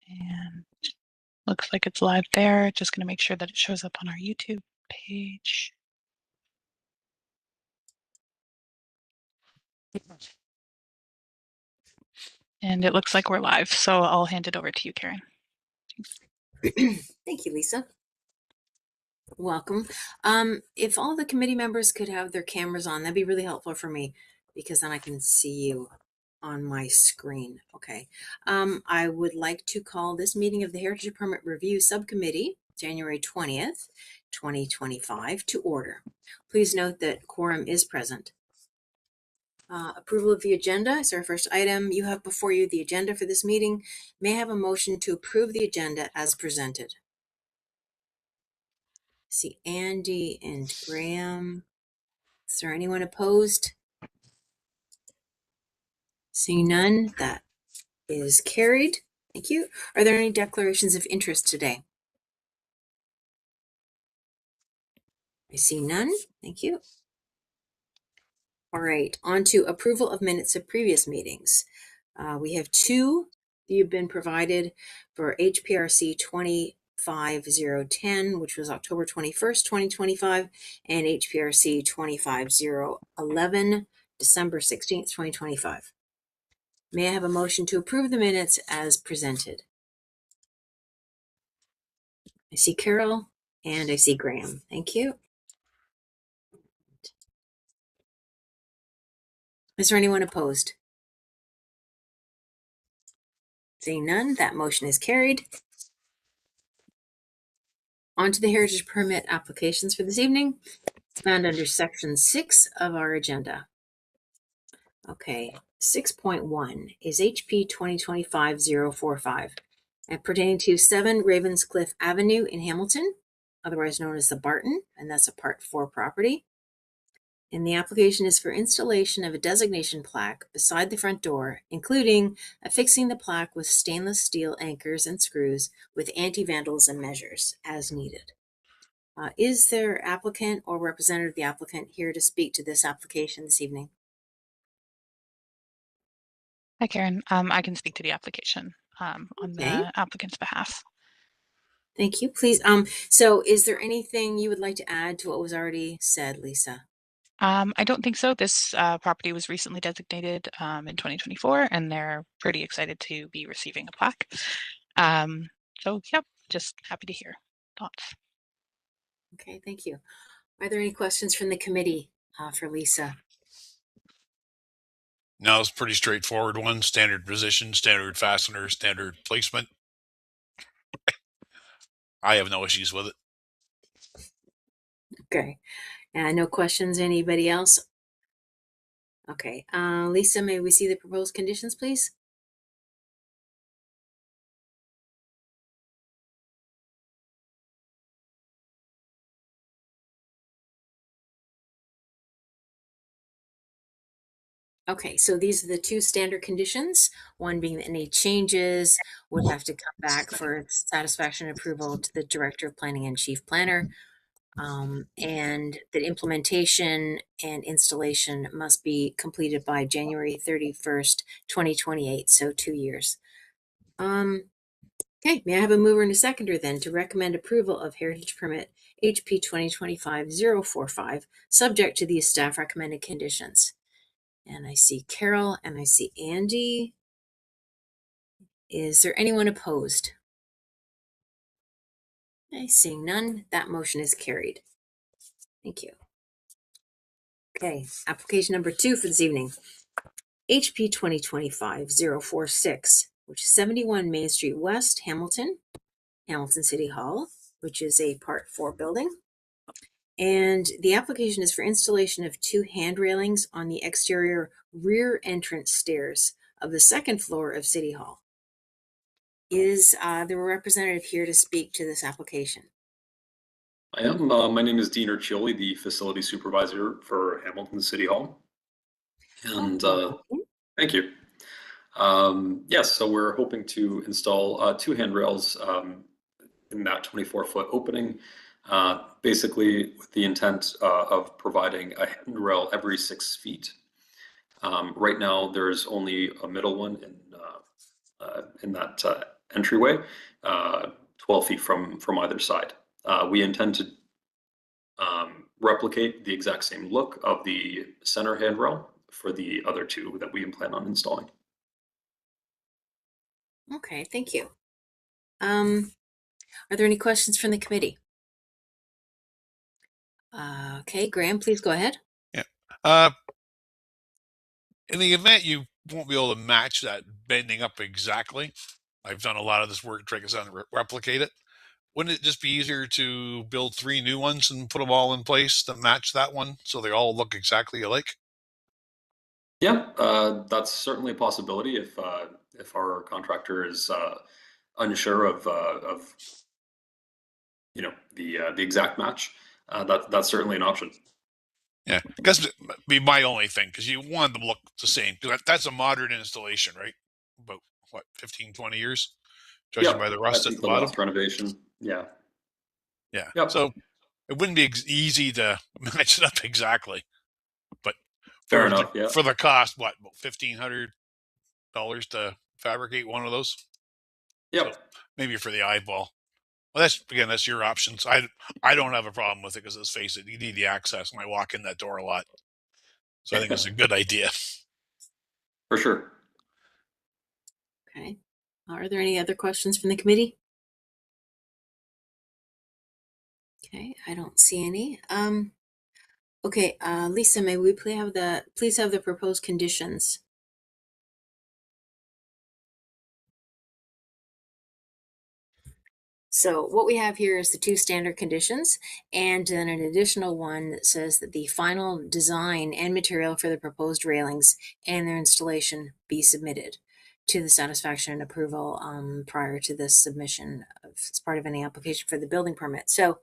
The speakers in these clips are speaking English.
And looks like it's live there. Just going to make sure that it shows up on our YouTube page. And it looks like we're live, so I'll hand it over to you, Karen. Thank you, Lisa. Welcome. If all the committee members could have their cameras on, that'd be really helpful for me, because then I can see you on my screen. Okay. I would like to call this meeting of the Heritage Permit Review Subcommittee, January 20th, 2025, to order. Please note that quorum is present. Approval of the agenda is our first item. You have before you the agenda for this meeting. May I have a motion to approve the agenda as presented? See Andy and Graham. Is there anyone opposed? Seeing none, that is carried. Thank you. Are there any declarations of interest today? I see none. Thank you. All right, on to approval of minutes of previous meetings. We have two that you've been provided for HPRC 25010, which was October 21st, 2025, and HPRC 25011, December 16th, 2025. May I have a motion to approve the minutes as presented? I see Carol and I see Graham. Thank you. Is there anyone opposed? Seeing none, that motion is carried. On to the Heritage Permit applications for this evening. It's found under Section 6 of our agenda. Okay, 6.1 is HP 2025-045 and pertaining to 7 Ravenscliff Avenue in Hamilton, otherwise known as the Barton, and that's a Part 4 property. And the application is for installation of a designation plaque beside the front door, including affixing the plaque with stainless steel anchors and screws with anti-vandalism measures as needed. Is there applicant or representative of the applicant here to speak to this application this evening? Hi, Karen. I can speak to the application on the applicant's behalf. Thank you. Please. So is there anything you would like to add to what was already said, Lisa? I don't think so. This property was recently designated in 2024, and they're pretty excited to be receiving a plaque. So, yep, just happy to hear thoughts. Okay, thank you. Are there any questions from the committee for Lisa? No, it's pretty straightforward one. Standard position, standard fastener, standard placement. I have no issues with it. Okay. No questions. Anybody else? Okay. Lisa, may we see the proposed conditions, please? Okay, so these are the 2 standard conditions, one being that any changes would have to come back for satisfaction and approval to the Director of Planning and Chief Planner, and that implementation and installation must be completed by January 31st, 2028, so 2 years. Okay, may I have a mover and a seconder then to recommend approval of Heritage Permit HP 2025-045, subject to these staff recommended conditions? And I see Carol and I see Andy. Is there anyone opposed? Okay, seeing none, that motion is carried. Thank you. Okay, application number 2 for this evening. HP 2025-046, which is 71 Main Street West, Hamilton, Hamilton City Hall, which is a Part 4 building. And the application is for installation of 2 hand railings on the exterior rear entrance stairs of the 2nd floor of City Hall. Is there a representative here to speak to this application? I am. My name is Dean Urchioli, the facility supervisor for Hamilton City Hall. And thank you. Yes, so we're hoping to install 2 handrails in that 24-foot opening, basically with the intent of providing a handrail every 6 feet. Right now, there's only a middle one in that entryway, 12 feet from either side. We intend to replicate the exact same look of the center handrail for the other two that we plan on installing. Okay, thank you. Are there any questions from the committee? Okay, Graham, please go ahead. In the event you won't be able to match that bending up exactly, I've done a lot of this work trying to replicate it. Wouldn't it just be easier to build 3 new ones and put them all in place to match that one so they all look exactly alike? Yeah, that's certainly a possibility if our contractor is unsure of the exact match. That's certainly an option. Yeah, because be my only thing, because you want them to look the same. That's a modern installation, right? About what, 15, 20 years, judging by the rust I at think the the bottom. last renovation. Yeah. Yeah. Yep. So it wouldn't be easy to match it up exactly, but Fair enough. Yeah. for the cost, what, about $1,500 to fabricate one of those? Yep. So maybe for the eyeball. Well, that's your options. I don't have a problem with it because let's face it, you need the access, and I walk in that door a lot, so I think it's a good idea. For sure. Okay. Are there any other questions from the committee? Okay, I don't see any. Okay, Lisa, may we please have the proposed conditions? So what we have here is the 2 standard conditions, and then an additional one that says that the final design and material for the proposed railings and their installation be submitted to the satisfaction and approval prior to the submission as part of any application for the building permit. So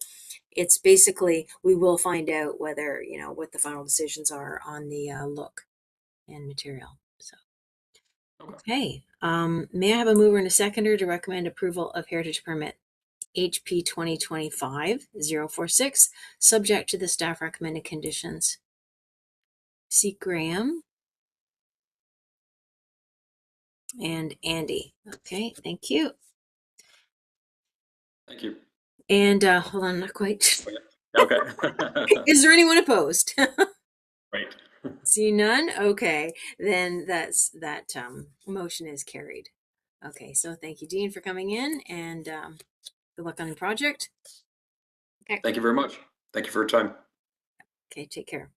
it's basically, we will find out whether, what the final decisions are on the look and material. So, okay. May I have a mover and a seconder to recommend approval of heritage permit HP 2025-046, subject to the staff recommended conditions? See Graham and Andy. Okay, thank you. Thank you. And hold on, not quite. Okay. Is there anyone opposed? Right. See none? Okay, then that motion is carried. Okay, so thank you, Dean, for coming in, and good luck on the project. Okay. Thank you very much. Thank you for your time. Okay, take care.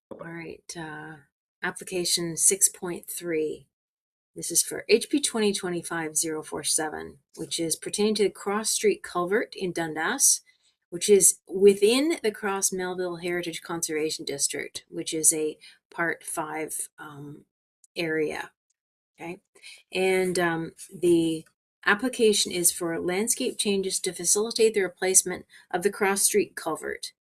Bye-bye. All right, application 6.3. This is for HP 2025-047, which is pertaining to the Cross Street Culvert in Dundas, which is within the Cross Melville Heritage Conservation District, which is a Part 5 area. Okay, and the application is for landscape changes to facilitate the replacement of the Cross Street Culvert,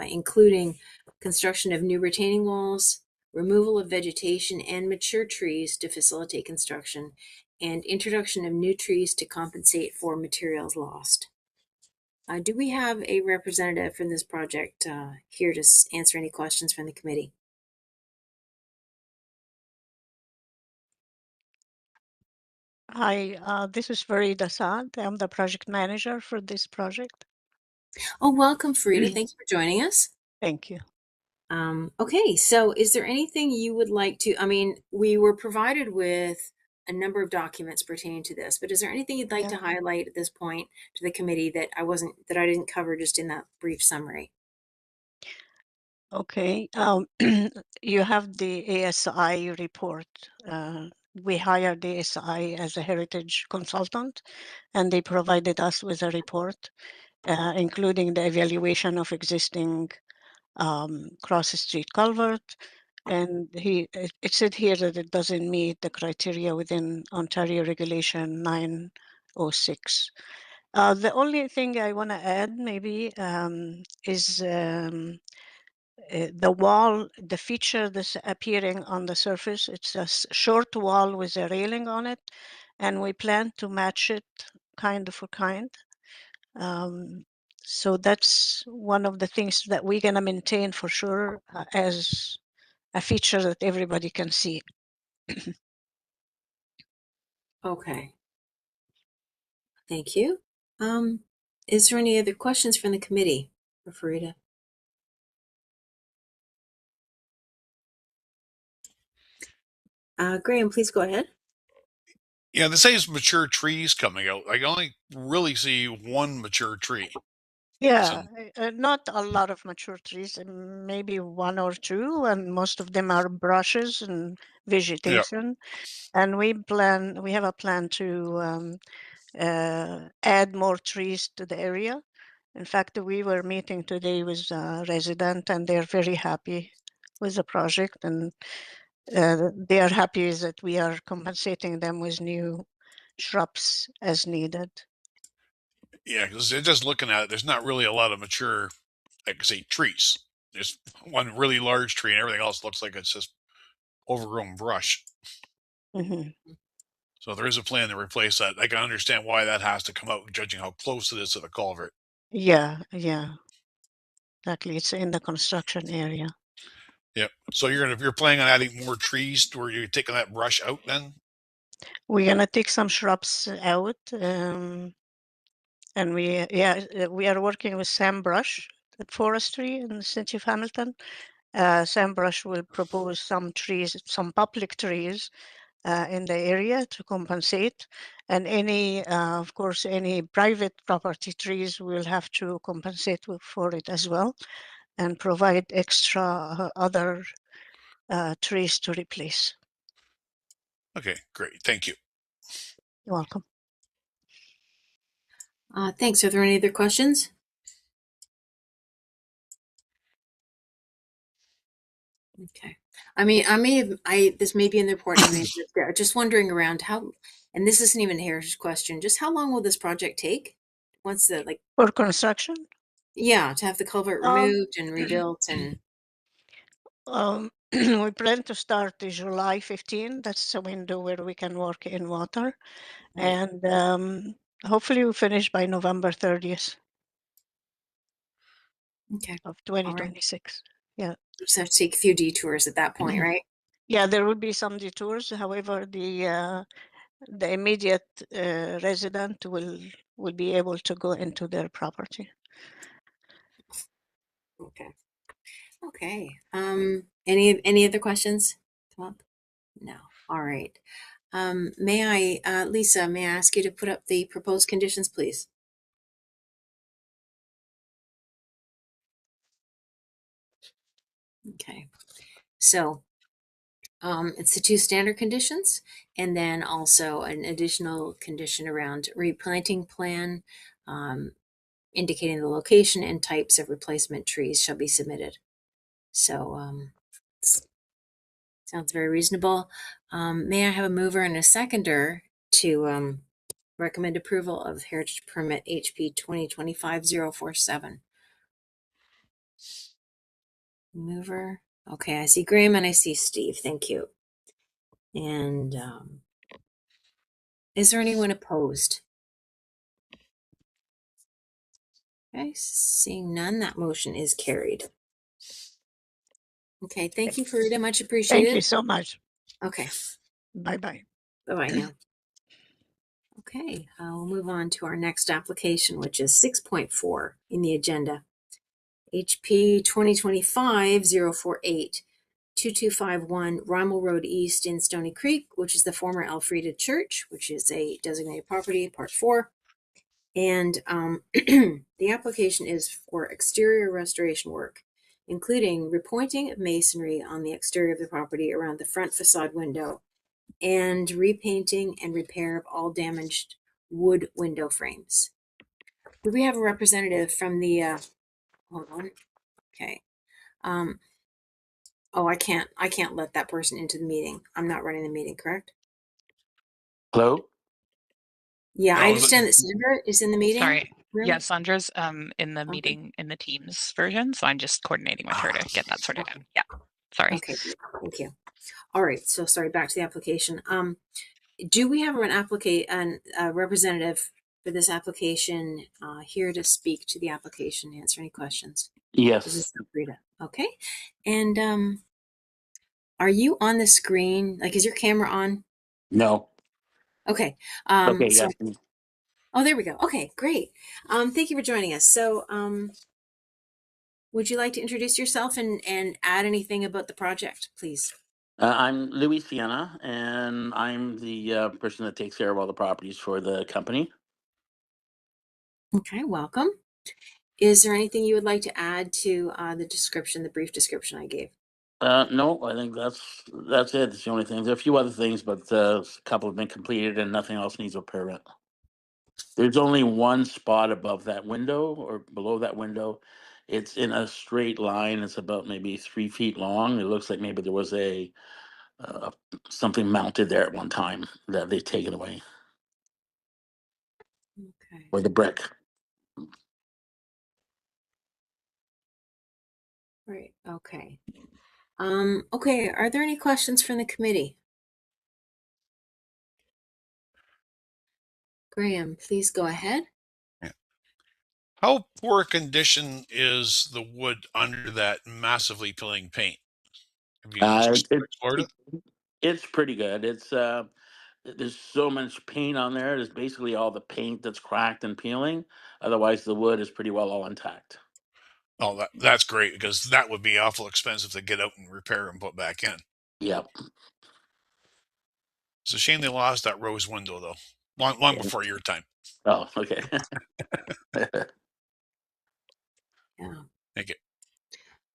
including construction of new retaining walls, removal of vegetation and mature trees to facilitate construction, and introduction of new trees to compensate for materials lost. Do we have a representative from this project here to answer any questions from the committee? Hi, this is Farida Saad. I'm the project manager for this project. Oh, welcome, Farida. Thank you for joining us. Thank you. Okay, so is there anything you would like to, we were provided with a number of documents pertaining to this, but is there anything you'd like to highlight at this point to the committee that I didn't cover just in that brief summary? Okay, you have the ASI report. We hired the ASI as a heritage consultant, and they provided us with a report, including the evaluation of existing Cross Street Culvert. And it said here that it doesn't meet the criteria within Ontario Regulation 906. The only thing I want to add maybe is the wall, the feature that's appearing on the surface. It's a short wall with a railing on it, and we plan to match it kind for kind. So that's one of the things that we're going to maintain for sure as a feature that everybody can see. Okay. Thank you. Is there any other questions from the committee for Farida? Graham, please go ahead. Yeah, they say it's mature trees coming out. I only really see one mature tree. Yeah, not a lot of mature trees, maybe one or two, and most of them are brushes and vegetation. And we have a plan to add more trees to the area. In fact, we were meeting today with a resident, and they're very happy with the project, and they are happy that we are compensating them with new shrubs as needed. Yeah, because just looking at it, there's not really a lot of mature, like I say, trees. There's one really large tree, and everything else looks like it's just overgrown brush. Mm-hmm. So there is a plan to replace that. I can understand why that has to come out, judging how close it is to the culvert. Yeah, exactly. It's in the construction area. Yep. So you're planning on adding more trees to where you're taking that brush out then? We're gonna take some shrubs out, and we are working with Sam Brush at Forestry in the city of Hamilton. Sam Brush will propose some trees, some public trees in the area to compensate, and of course, any private property trees will have to compensate for it as well, and provide extra other trees to replace. Okay, great. Thank you. You're welcome. Thanks. Are there any other questions? Okay. This may be in the report. Just wondering around how, and this isn't even a heritage question, just how long will this project take? Once For construction? Yeah, to have the culvert removed and rebuilt and. We plan to start July 15. That's a window where we can work in water. Right. And hopefully we'll finish by November 30th. Okay. Of 2026. Yeah. Just have to take a few detours at that point, right? Yeah, there will be some detours. However, the immediate resident will be able to go into their property. Okay. Okay. Any other questions come up? No. All right. Lisa, may I ask you to put up the proposed conditions, please? Okay. So it's the two standard conditions, and then also an additional condition around replanting plan, indicating the location and types of replacement trees shall be submitted. So sounds very reasonable. May I have a mover and a seconder to recommend approval of Heritage Permit HP 2025-047? Mover. Okay, I see Graham and I see Steve. Thank you. And is there anyone opposed? Okay, seeing none, that motion is carried. Okay, thank you, Farida. Much appreciated. Thank you so much. Okay. Bye-bye. Bye-bye now. Okay, we'll move on to our next application, which is 6.4 in the agenda. HP 2025-048, 2251 Rommel Road East in Stony Creek, which is the former Elfrida Church, which is a designated property, Part 4. And the application is for exterior restoration work, including repointing of masonry on the exterior of the property around the front facade window, and repainting and repair of all damaged wood window frames. Do we have a representative from the, hold on. Okay. I can't let that person into the meeting. I'm not running the meeting, correct? Hello? Yeah, No, I understand that Sandra is in the meeting. Sorry. room. Yeah, Sandra's in the Okay. meeting in the Teams version, so I'm just coordinating with her to get that sorted out. Yeah. Sorry. Okay, thank you. All right, so sorry, back to the application. Do we have a representative for this application here to speak to the application, answer any questions? This Yes. is Rita. Okay, and are you on the screen? Like, is your camera on? No. Okay. Okay. So Yes. Oh, there we go. Okay, great. Thank you for joining us. So, would you like to introduce yourself and add anything about the project, please? I'm Louis Sienna, and I'm the person that takes care of all the properties for the company. Okay, welcome. Is there anything you would like to add to the description, the brief description I gave? No, I think that's it. It's the only thing. There are a few other things, but a couple have been completed, and nothing else needs a permit. There's only one spot above that window or below that window. It's in a straight line. It's about maybe 3 feet long. It looks like maybe there was a uh, something mounted there at one time that they've taken away, Okay. or the brick. Right. Okay. Okay. Are there any questions from the committee? Graham, please go ahead. How poor condition is the wood under that massively peeling paint? Have you explored it? It's pretty good. There's so much paint on there. There's basically all the paint that's cracked and peeling. Otherwise, the wood is pretty well all intact. Oh, that's great because that would be awful expensive to get out and repair and put back in. Yep. It's a shame they lost that rose window though. Long Yeah. before your time. Oh, okay. Yeah. Thank you.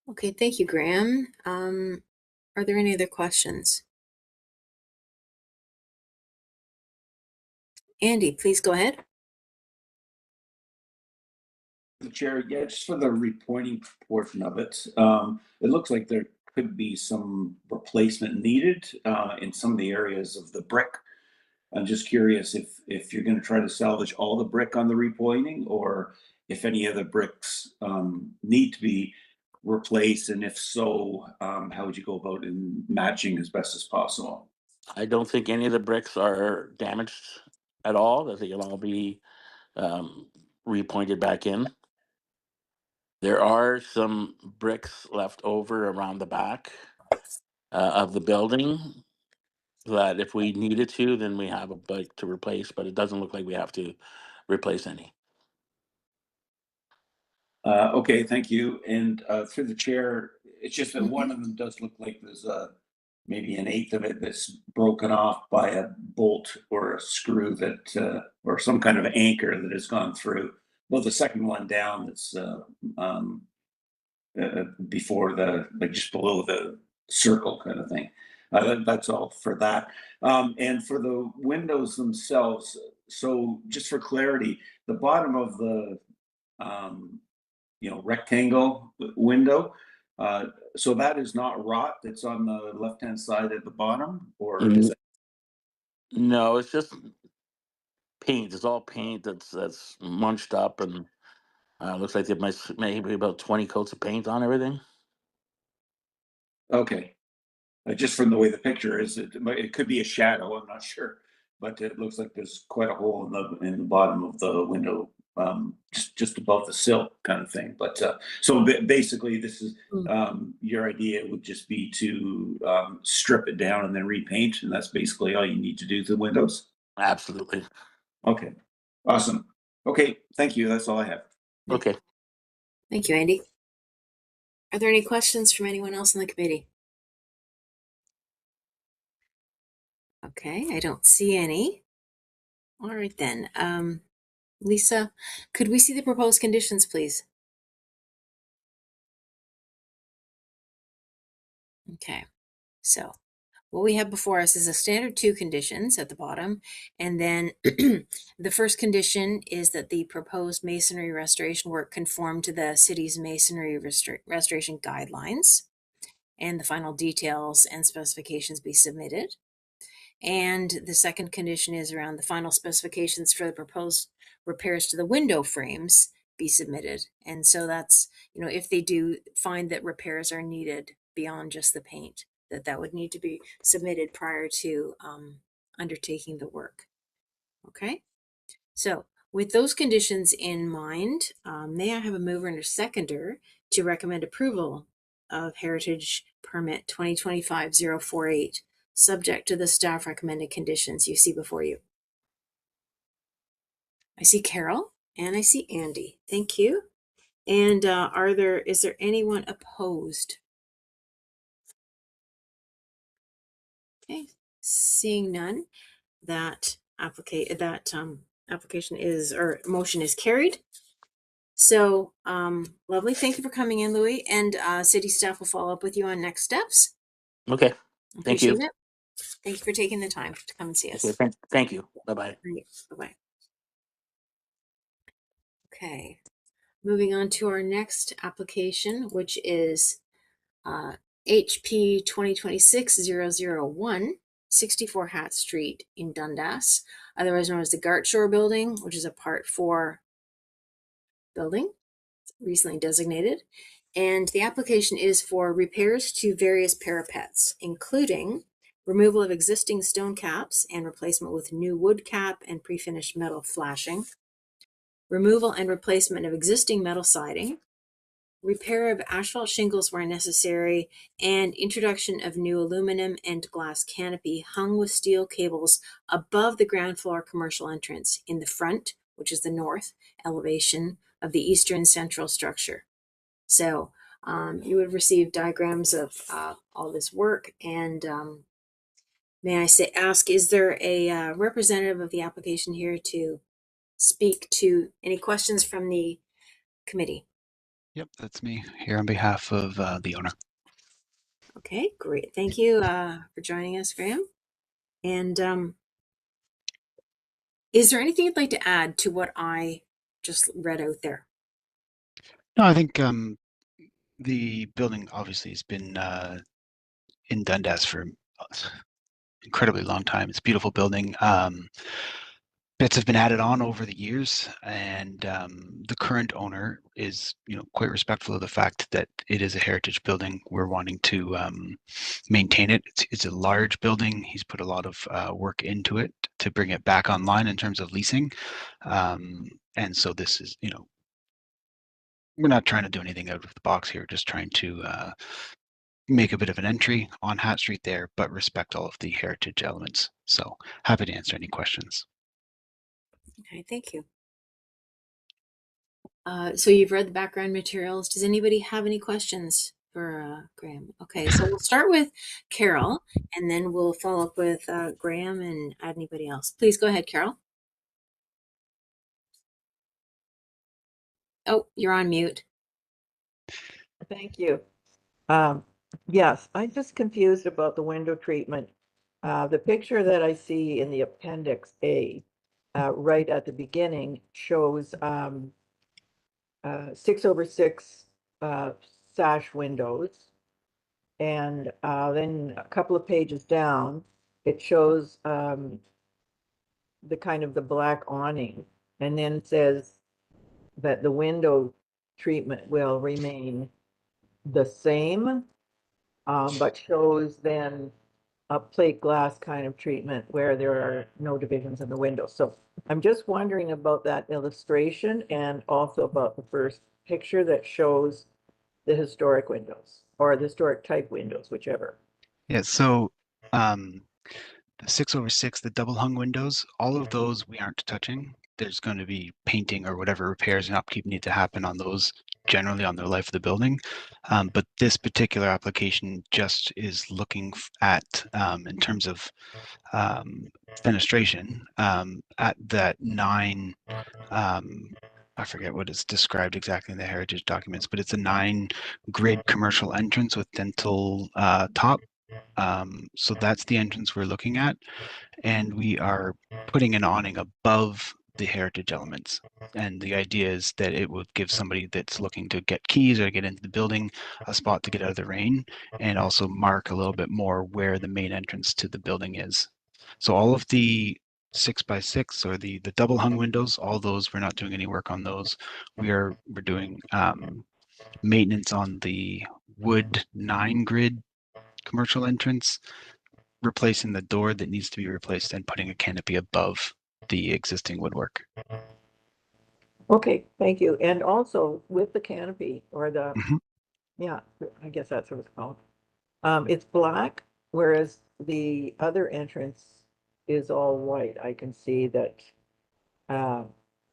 Okay. Thank you, Graham. Are there any other questions? Andy, please go ahead. The chair, yeah, just for the repointing portion of it, it looks like there could be some replacement needed in some of the areas of the brick. I'm just curious if you're going to try to salvage all the brick on the repointing, or if any other bricks need to be replaced, and if so, how would you go about in matching as best as possible? I don't think any of the bricks are damaged at all. I think it'll all be repointed back in. There are some bricks left over around the back of the building that if we needed to, then we have a brick to replace, but it doesn't look like we have to replace any. Okay, thank you. And through the chair, it's just that Mhm. one of them does look like there's maybe an eighth of it that's broken off by a bolt or a screw that, or some kind of anchor that has gone through. Well, the second one down that's um, before like just below the circle kind of thing. That's all for that. And for the windows themselves, so just for clarity, the bottom of the um, rectangle window. So that is not rot that's on the left-hand side at the bottom, or is Mm, it? No, it's just paint. It's all paint that's munched up, and looks like there might maybe about 20 coats of paint on everything. Okay. Just from the way the picture is, it could be a shadow. I'm not sure, but it looks like there's quite a hole in the bottom of the window, just above the sill, kind of thing. But so basically, this is Mm. your idea would just be to strip it down and then repaint, and that's basically all you need to do to the windows. Absolutely. Okay, awesome. Okay, thank you. That's all I have. Okay. Thank you, Andy. Are there any questions from anyone else in the committee? Okay, I don't see any. All right then. Lisa, could we see the proposed conditions, please? Okay, so what we have before us is a standard 2 conditions at the bottom. And then the first condition is that the proposed masonry restoration work conform to the city's masonry restoration guidelines, and the final details and specifications be submitted. And the second condition is around the final specifications for the proposed repairs to the window frames be submitted. And so that's, if they do find that repairs are needed beyond just the paint, that would need to be submitted prior to undertaking the work. Okay. So with those conditions in mind, may I have a mover and a seconder to recommend approval of Heritage Permit 2025-048, subject to the staff recommended conditions you see before you? I see Carol and I see Andy. Thank you. And is there anyone opposed? Okay, seeing none, that application is, or motion is carried. So lovely. Thank you for coming in, Louis. And city staff will follow up with you on next steps. Okay, thank you. Appreciate it. Thank you for taking the time to come and see us. Okay, thank you. Bye-bye. Bye-bye. Okay, moving on to our next application, which is HP 2026-001, 64 Hat Street in Dundas, otherwise known as the Gartshore Building, which is a Part 4 building, recently designated. And the application is for repairs to various parapets, including removal of existing stone caps and replacement with new wood cap and pre-finished metal flashing, removal and replacement of existing metal siding, repair of asphalt shingles where necessary, and introduction of new aluminum and glass canopy hung with steel cables above the ground floor commercial entrance in the front, which is the north elevation of the eastern central structure. So you would receive diagrams of all this work. And may I ask, is there a representative of the application here to speak to any questions from the committee? Yep, that's me here on behalf of the owner. Okay, great. Thank you for joining us, Graham. And is there anything you'd like to add to what I just read out there? No, I think the building obviously has been in Dundas for incredibly long time. It's a beautiful building. Bits have been added on over the years, and the current owner is, quite respectful of the fact that it is a heritage building. We're wanting to maintain it. It's a large building. He's put a lot of work into it to bring it back online in terms of leasing, and so this is, we're not trying to do anything out of the box here. Just trying to make a bit of an entry on Hat Street there, but respect all of the heritage elements. So happy to answer any questions. Okay, thank you. So you've read the background materials. Does anybody have any questions for Graham? Okay, so we'll start with Carol, and then we'll follow up with Graham and add anybody else. Please go ahead, Carol. Oh, you're on mute. Thank you. Yes, I'm just confused about the window treatment. The picture that I see in the Appendix A, right at the beginning, shows 6/6 sash windows. And then a couple of pages down, it shows the kind of the black awning, and then says that the window treatment will remain the same, but shows then a plate glass kind of treatment where there are no divisions in the window. So I'm just wondering about that illustration and also about the first picture that shows the historic windows or the historic type windows, whichever. Yeah, so the 6/6, the double hung windows, all of those we aren't touching. There's going to be painting or whatever repairs and upkeep need to happen on those generally on the life of the building. But this particular application just is looking at, in terms of fenestration, at that 9, I forget what is described exactly in the heritage documents, but it's a 9 grid commercial entrance with dentil top. So that's the entrance we're looking at, and we are putting an awning above the heritage elements. And the idea is that it would give somebody that's looking to get keys or get into the building a spot to get out of the rain, and also mark a little bit more where the main entrance to the building is. So all of the 6x6 or the double hung windows, all those, we're not doing any work on those. We're doing maintenance on the wood 9 grid commercial entrance, replacing the door that needs to be replaced, and putting a canopy above the existing woodwork. Okay, thank you. And also with the canopy or the, yeah, I guess that's what it's called. It's black, whereas the other entrance is all white. I can see that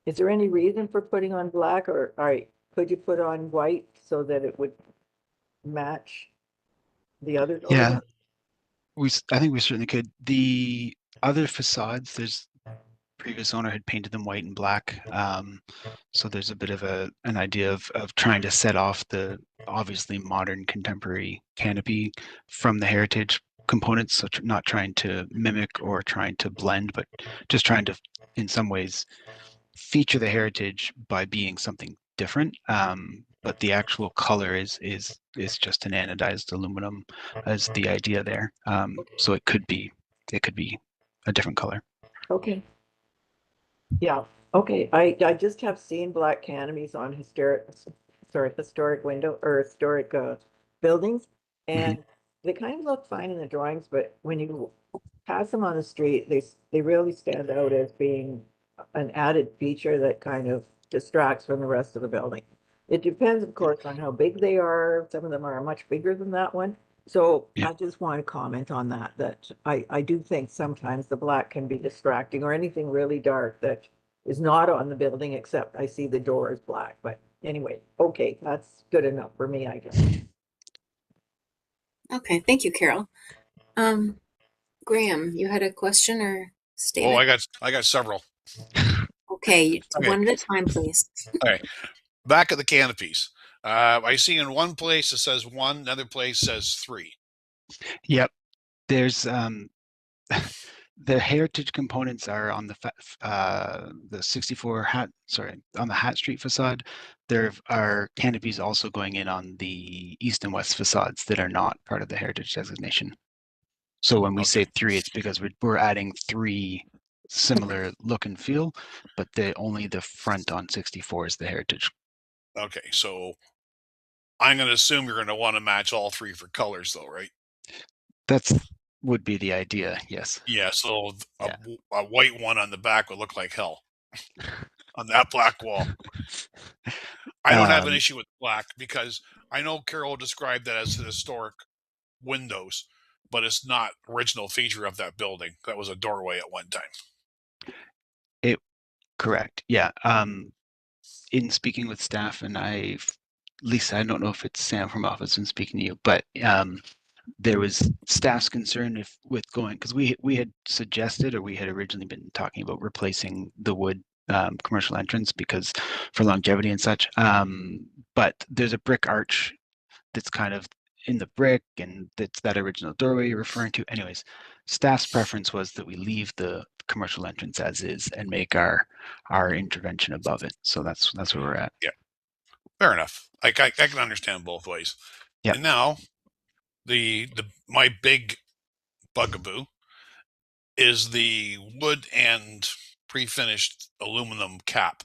Is there any reason for putting on black, or, all right, could you put on white so that it would match the other Yeah, doors? I think we certainly could. The other facades, there's previous owner had painted them white and black. So there's a bit of an idea of trying to set off the obviously modern contemporary canopy from the heritage components. So not trying to mimic or trying to blend, but just trying to, in some ways, feature the heritage by being something different. But the actual color is just an anodized aluminum as the idea there. So it could be a different color. Okay. Yeah, okay, I just have seen black canopies on historic window, or historic, buildings. And they kind of look fine in the drawings, but when you pass them on the street, they really stand out as being an added feature that kind of distracts from the rest of the building. It depends, of course, on how big they are. Some of them are much bigger than that one. So Yeah. I just want to comment on that I do think sometimes the black can be distracting, or anything really dark that is not on the building, except I see the door is black. But anyway, okay, that's good enough for me, I guess. Okay, thank you, Carol. Graham, you had a question or Oh, statement? I got several. Okay, Okay. one at a time, please. Okay. Back at the canopies. I see in one place it says 1, another place says 3. Yep. There's the heritage components are on the 64 on the Hat Street facade. There are canopies also going in on the east and west facades that are not part of the heritage designation. So when we Okay. say 3, it's because we're adding 3 similar look and feel, but only the front on 64 is the heritage. Okay, so I'm going to assume you're going to want to match all 3 for colors, though, right? Would be the idea, yes. Yeah, so Yeah. a white one on the back would look like hell on that black wall. I don't have an issue with black because I know Carol described that as historic windows, but it's not original feature of that building. That was a doorway at one time. Correct. Yeah. In speaking with staff, and Lisa, I don't know if it's Sam from office and speaking to you, but there was staff's concern with going, because we had suggested, or we had originally been talking about replacing the wood commercial entrance because for longevity and such. But there's a brick arch that's kind of in the brick, and that's that original doorway you're referring to. Anyways, staff's preference was that we leave the commercial entrance as is and make our intervention above it. So that's where we're at. Yeah, fair enough. I can understand both ways. Yeah. And now my big bugaboo is the wood and pre-finished aluminum cap.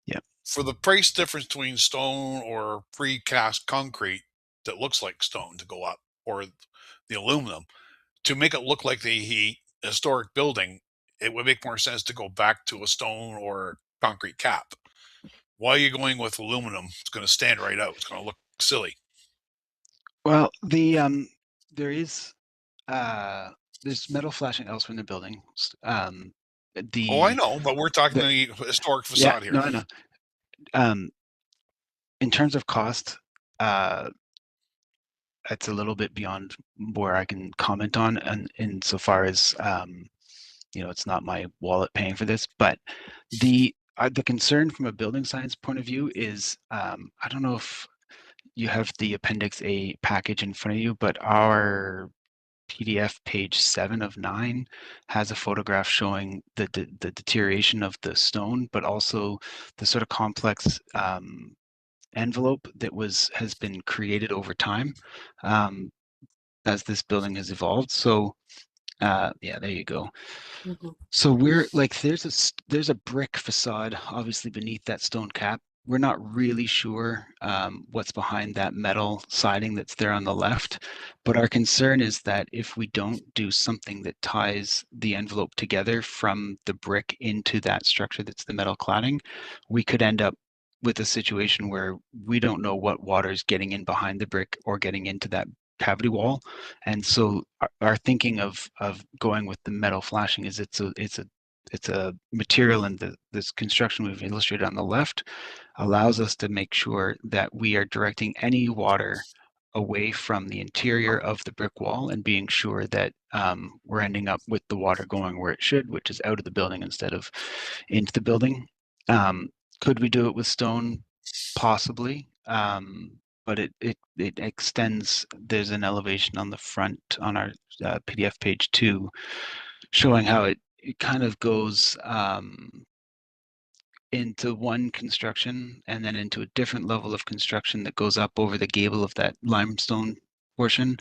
Yeah. For the price difference between stone or precast concrete that looks like stone to go up, or the aluminum, to make it look like the historic building, it would make more sense to go back to a stone or concrete cap. Why are you going with aluminum? It's going to stand right out. It's going to look silly. Well, there's metal flashing elsewhere in the building. Oh, I know, but we're talking the historic facade here. No, I know. In terms of cost, it's a little bit beyond where I can comment on, and insofar as it's not my wallet paying for this. But the concern from a building science point of view is I don't know if you have the Appendix A package in front of you, but our PDF page 7 of 9 has a photograph showing the deterioration of the stone, but also the sort of complex envelope that has been created over time as this building has evolved. So yeah, there you go. Mm-hmm. So we're like, there's a brick facade obviously beneath that stone cap. We're not really sure what's behind that metal siding that's there on the left, but our concern is that if we don't do something that ties the envelope together from the brick into that structure that's the metal cladding, we could end up with a situation where we don't know what water is getting in behind the brick or getting into that cavity wall. And so our thinking of going with the metal flashing is it's a it's a material, and this construction we've illustrated on the left allows us to make sure that we are directing any water away from the interior of the brick wall and being sure that we're ending up with the water going where it should, which is out of the building instead of into the building. Could we do it with stone? Possibly. But it extends. There's an elevation on the front on our PDF page 2 showing how it kind of goes into one construction and then into a different level of construction that goes up over the gable of that limestone portion,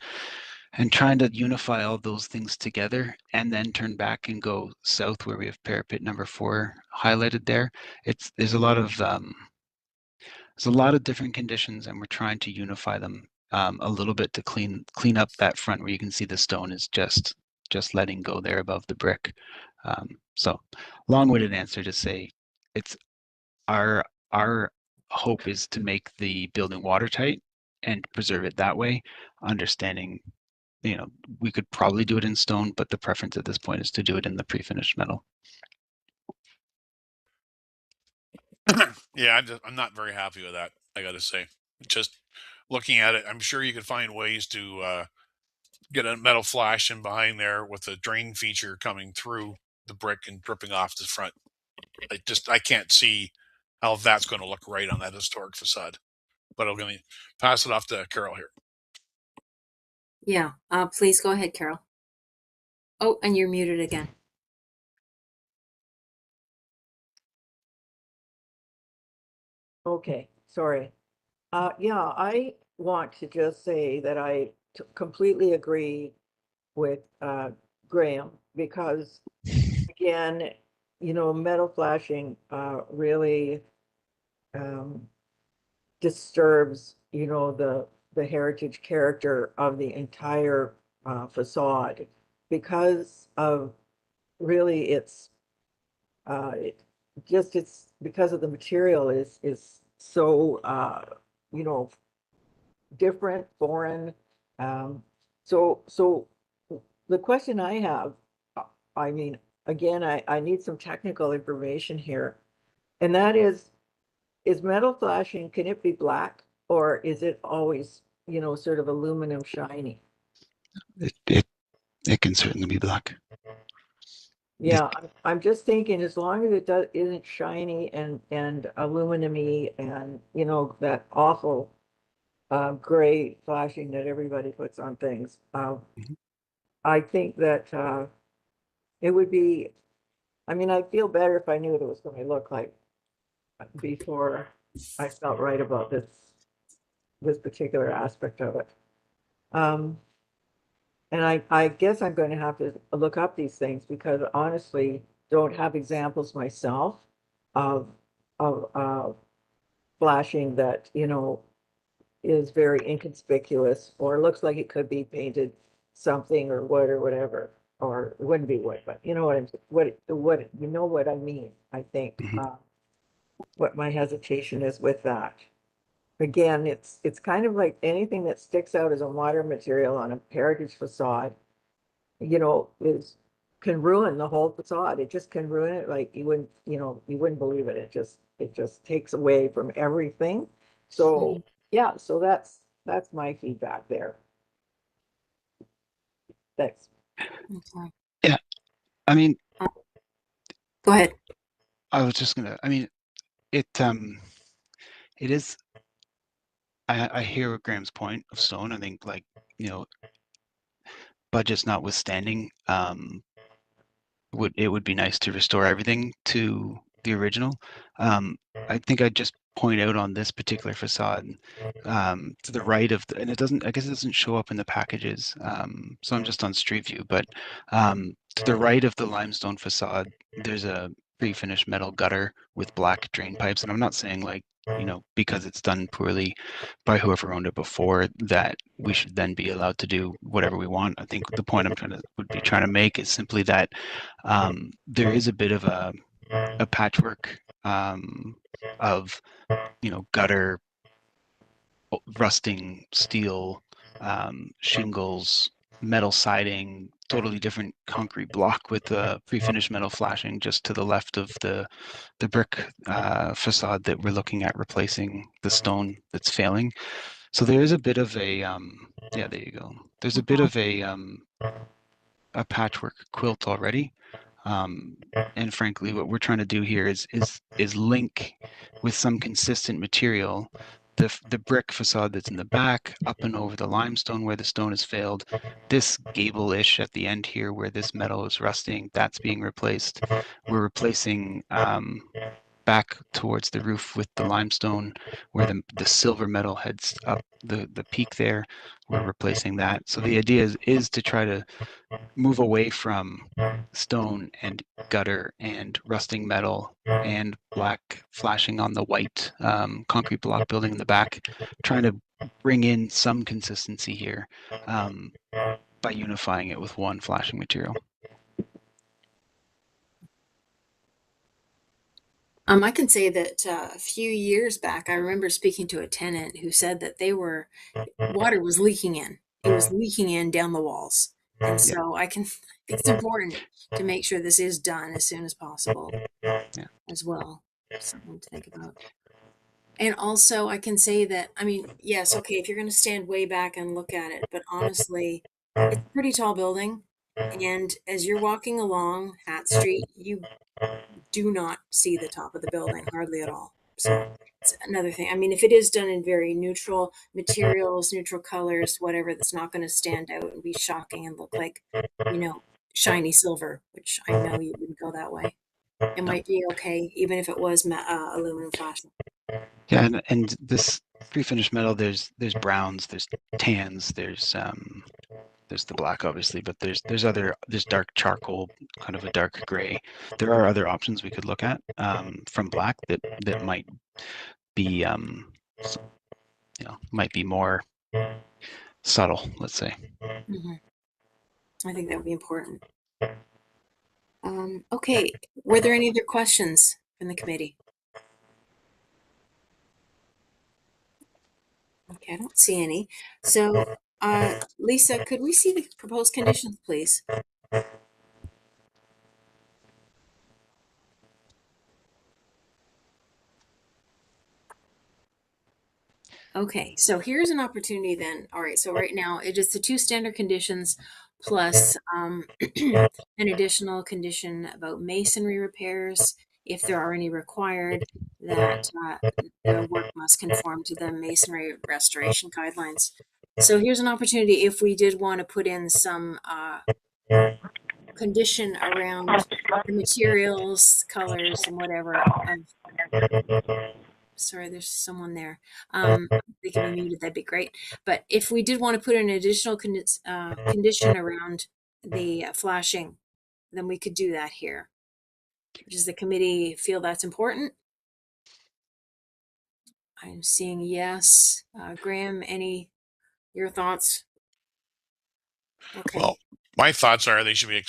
and trying to unify all those things together and then turn back and go south where we have parapet number 4 highlighted there. There's a lot of different conditions, and we're trying to unify them a little bit to clean up that front where you can see the stone is just letting go there above the brick. So long-winded answer to say it's our hope is to make the building watertight and preserve it that way, understanding, we could probably do it in stone, but the preference at this point is to do it in the pre-finished metal. Yeah, I'm not very happy with that, I gotta say. Just looking at it, I'm sure you could find ways to get a metal flash in behind there with a drain feature coming through the brick and dripping off the front. I can't see how that's going to look right on that historic facade. But I'm going to pass it off to Carol here. Yeah, please go ahead, Carol. Oh, and you're muted again. Okay, sorry. Yeah, I want to just say that I completely agree with Graham, because again, metal flashing really disturbs, the heritage character of the entire facade, because of really it's because of the material is so different, foreign. So the question I have, I mean, again, I need some technical information here, and that is metal flashing, can it be black, or is it always, sort of aluminum shiny? It can certainly be black. Yeah, I'm just thinking, as long as it isn't shiny and aluminum-y and, that awful gray flashing that everybody puts on things. I think that it would be, I'd feel better if I knew what it was going to look like before I felt right about this particular aspect of it. And I guess I'm going to have to look up these things, because honestly, don't have examples myself of flashing that, is very inconspicuous or looks like it could be painted something or wood or whatever, or it wouldn't be wood, but you know what I mean, I think. What my hesitation is with that. Again, it's kind of like anything that sticks out as a modern material on a heritage facade, can ruin the whole facade. It just can ruin it. Like you wouldn't believe it. It just takes away from everything. So yeah, so that's my feedback there. Thanks. Okay. Yeah, Go ahead. I was just gonna. It is. I hear Graham's point of stone. I think, budgets notwithstanding, it would be nice to restore everything to the original. I think I'd just point out on this particular facade, to the right of and I guess it doesn't show up in the packages. So I'm just on Street View, but to the right of the limestone facade, there's a pre-finished metal gutter with black drain pipes. And I'm not saying because it's done poorly by whoever owned it before, that we should then be allowed to do whatever we want. I think the point would be trying to make is simply that there is a bit of a patchwork of gutter, rusting steel, shingles, metal siding, totally different concrete block with the pre-finished metal flashing just to the left of the brick facade that we're looking at replacing the stone that's failing. So there is a bit of a yeah, there you go. There's a bit of a patchwork quilt already. And frankly, what we're trying to do here is link with some consistent material the brick facade that's in the back, up and over the limestone where the stone has failed. This gable-ish at the end here where this metal is rusting, that's being replaced. We're replacing back towards the roof with the limestone where the silver metal heads up the peak there. We're replacing that. So the idea is to try to move away from stone and gutter and rusting metal and black flashing on the white concrete block building in the back, trying to bring in some consistency here by unifying it with one flashing material. I can say that a few years back, I remember speaking to a tenant who said that water was leaking in. It was leaking in down the walls. And so I think it's important to make sure this is done as soon as possible as well. Something to think about. And also I can say that, I mean, yes, okay, if you're going to stand way back and look at it, but honestly, it's a pretty tall building. And as you're walking along Hat Street, you do not see the top of the building hardly at all. So it's another thing. I mean, if it is done in very neutral materials, neutral colors, whatever, that's not going to stand out and be shocking and look like, shiny silver, which I know you wouldn't go that way. It might be okay, even if it was aluminum flashing. Yeah, and this pre-finished metal, there's browns, there's tans, there's the black obviously, but there's dark charcoal, kind of a dark gray. There are other options we could look at from black that might be might be more subtle, let's say. Mm-hmm. I think that would be important. Okay, were there any other questions from the committee? Okay, I don't see any. So, Lisa, could we see the proposed conditions, please? Okay, so here's an opportunity then. All right, so right now it is the 2 standard conditions plus an additional condition about masonry repairs, if there are any required, that the work must conform to the masonry restoration guidelines. So here's an opportunity if we did want to put in some condition around the materials, colors, and whatever. Sorry, there's someone there. They can be muted, that'd be great. But if we did want to put an additional condition around the flashing, then we could do that here. Does the committee feel that's important? I'm seeing yes. Graham, your thoughts? Okay. Well, my thoughts are they should be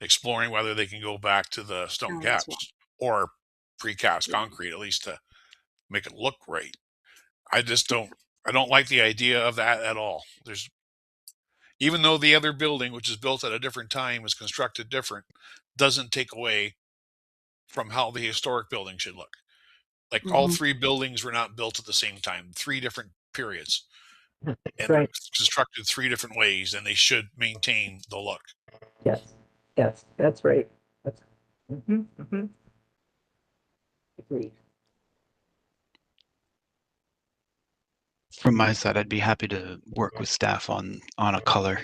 exploring whether they can go back to the stone caps or precast concrete, at least to make it look right. I don't like the idea of that at all. Even though the other building, which is built at a different time, was constructed different, doesn't take away from how the historic building should look. Like all 3 buildings were not built at the same time, 3 different periods. And they're constructed 3 different ways, and they should maintain the look. Yes, that's right. Agreed. From my side, I'd be happy to work with staff on a color,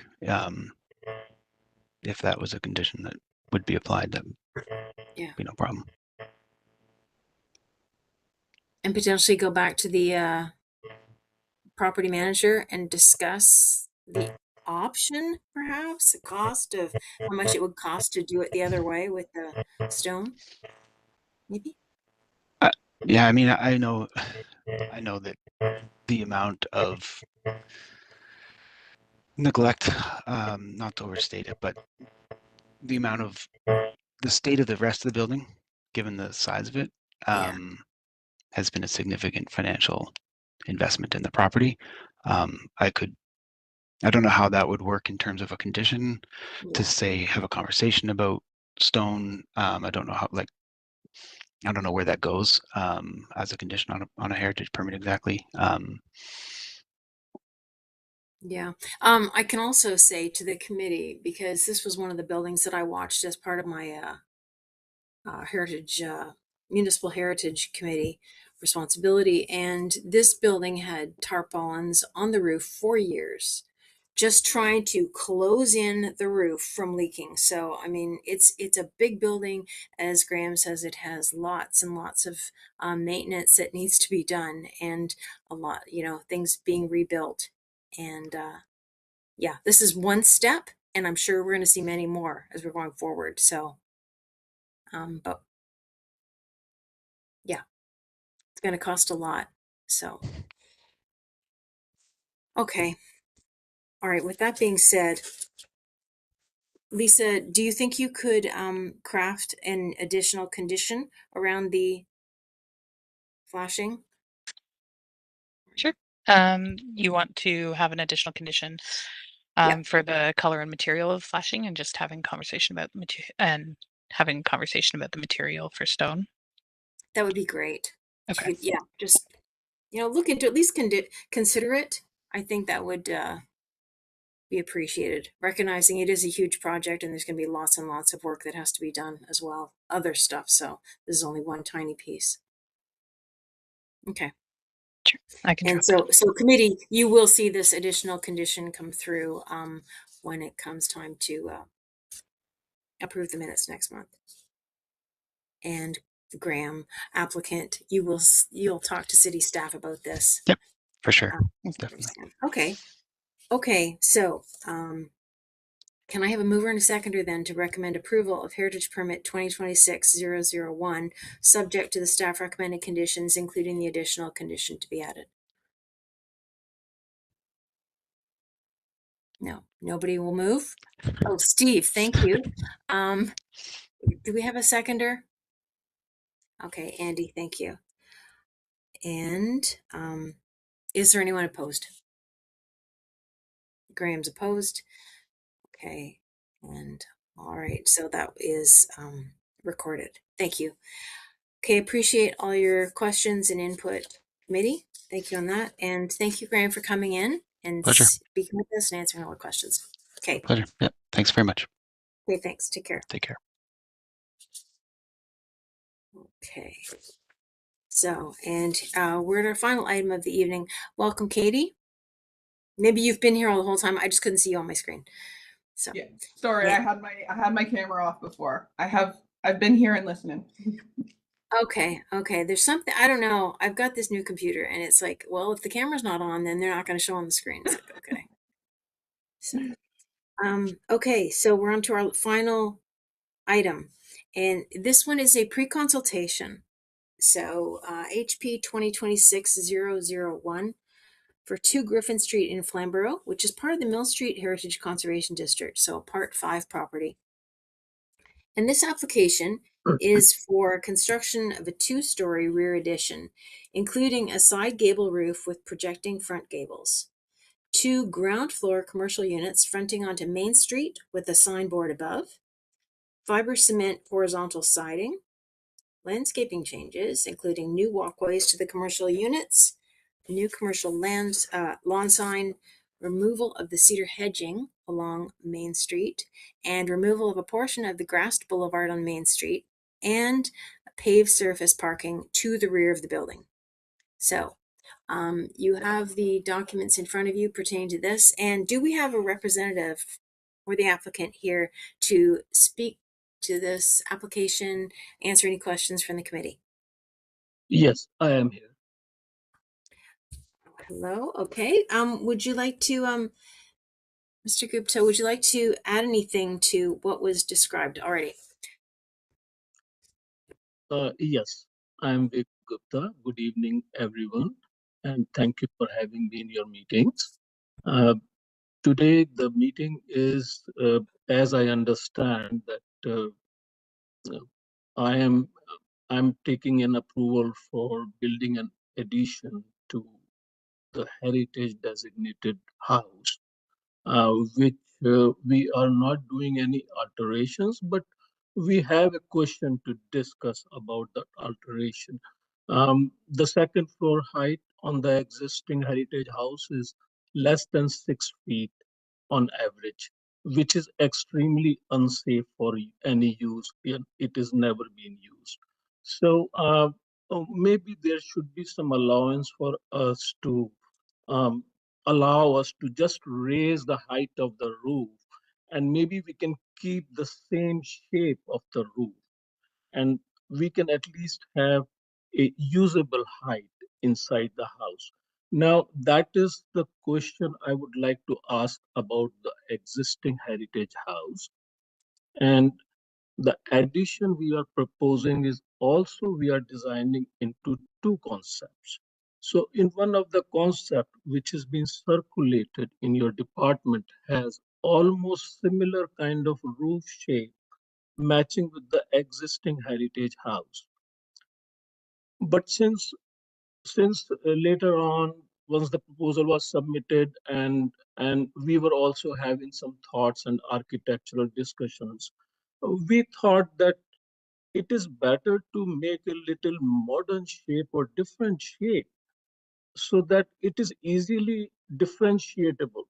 if that was a condition that would be applied. That would be no problem. And potentially go back to the property manager and discuss the option, perhaps the cost of how much it would cost to do it the other way with the stone. Maybe. Yeah, I mean, I know that the amount of neglect, not to overstate it, but the amount of the state of the rest of the building, given the size of it, has been a significant financial investment in the property. I could I don't know how that would work in terms of a condition to Yeah. say, have a conversation about stone. I don't know how, like, I don't know where that goes as a condition on a heritage permit exactly. Yeah. I can also say to the committee, because this was one of the buildings that I watched as part of my heritage, municipal heritage committee responsibility. And this building had tarpaulins on the roof for years, just trying to close in the roof from leaking. So, I mean, it's a big building. As Graham says, it has lots and lots of maintenance that needs to be done, and a lot, things being rebuilt. And yeah, this is one step, and I'm sure we're going to see many more as we're going forward. So, but yeah, it's going to cost a lot. So, okay. All right. With that being said, Lisa, do you think you could craft an additional condition around the flashing? Sure. You want to have an additional condition Yeah. for the color and material of flashing, and just having conversation about the material for stone. That would be great. If you Okay. could, yeah, just look into, at least consider it. I think that would be appreciated, recognizing it is a huge project and there's going to be lots and lots of work that has to be done as well, other stuff. So this is only one tiny piece. Okay. Sure. I can And drop it. so committee, you will see this additional condition come through when it comes time to approve the minutes next month. And Graham, applicant, you'll talk to city staff about this. Yep, for sure. Definitely. Okay. So, can I have a mover and a seconder then to recommend approval of Heritage Permit 2026-001, subject to the staff recommended conditions, including the additional condition to be added? No, nobody will move. Oh, Steve, thank you. Do we have a seconder? Okay, Andy, thank you. And is there anyone opposed? Graham's opposed. Okay, and all right, so that is recorded. Thank you. Okay, appreciate all your questions and input, committee. Thank you on that. And thank you, Graham, for coming in and Pleasure. speaking with us and answering all the questions. Okay. Pleasure. Yeah. Thanks very much. Okay, thanks. Take care. Take care. Okay. So, and we're at our final item of the evening. Welcome, Katie. Maybe you've been here all the whole time. I just couldn't see you on my screen. So yeah, sorry, yeah. I had my camera off before. I've been here and listening. Okay. There's something, I don't know. I've got this new computer and it's like, well, if the camera's not on, then they're not going to show on the screen. It's like, okay. So, okay, so we're on to our final item. And this one is a pre-consultation. So HP 2026-001 for 2 Griffin Street in Flamborough, which is part of the Mill Street Heritage Conservation District, so a Part 5 property. And this application is for construction of a 2-story rear addition, including a side gable roof with projecting front gables, 2 ground floor commercial units fronting onto Main Street with a signboard above, fiber cement horizontal siding, landscaping changes, including new walkways to the commercial units, a new commercial lawn sign, removal of the cedar hedging along Main Street, and removal of a portion of the grassed boulevard on Main Street, and paved surface parking to the rear of the building. So you have the documents in front of you pertaining to this. And do we have a representative or the applicant here to speak to this application, answer any questions from the committee? Yes, I am here. Hello. Okay. Would you like to, Mr. Gupta, would you like to add anything to what was described already? Yes, I am Vik Gupta. Good evening, everyone, and thank you for having me in your meetings. Today, the meeting is, as I understand, that I'm taking an approval for building an addition to the heritage designated house which we are not doing any alterations, but we have a question to discuss about the alteration. The second floor height on the existing heritage house is less than 6 feet on average, which is extremely unsafe for any use. It is never been used. So maybe there should be some allowance for us to um, allow us to just raise the height of the roof, and maybe we can keep the same shape of the roof, and we can at least have a usable height inside the house. Now, that is the question I would like to ask about the existing heritage house. And the addition we are proposing is also we are designing into two concepts. So in one of the concept which has been circulated in your department has almost similar kind of roof shape matching with the existing heritage house. But since later on, once the proposal was submitted and we were also having some thoughts and architectural discussions, we thought that it is better to make a little modern shape or different shape so that it is easily differentiable.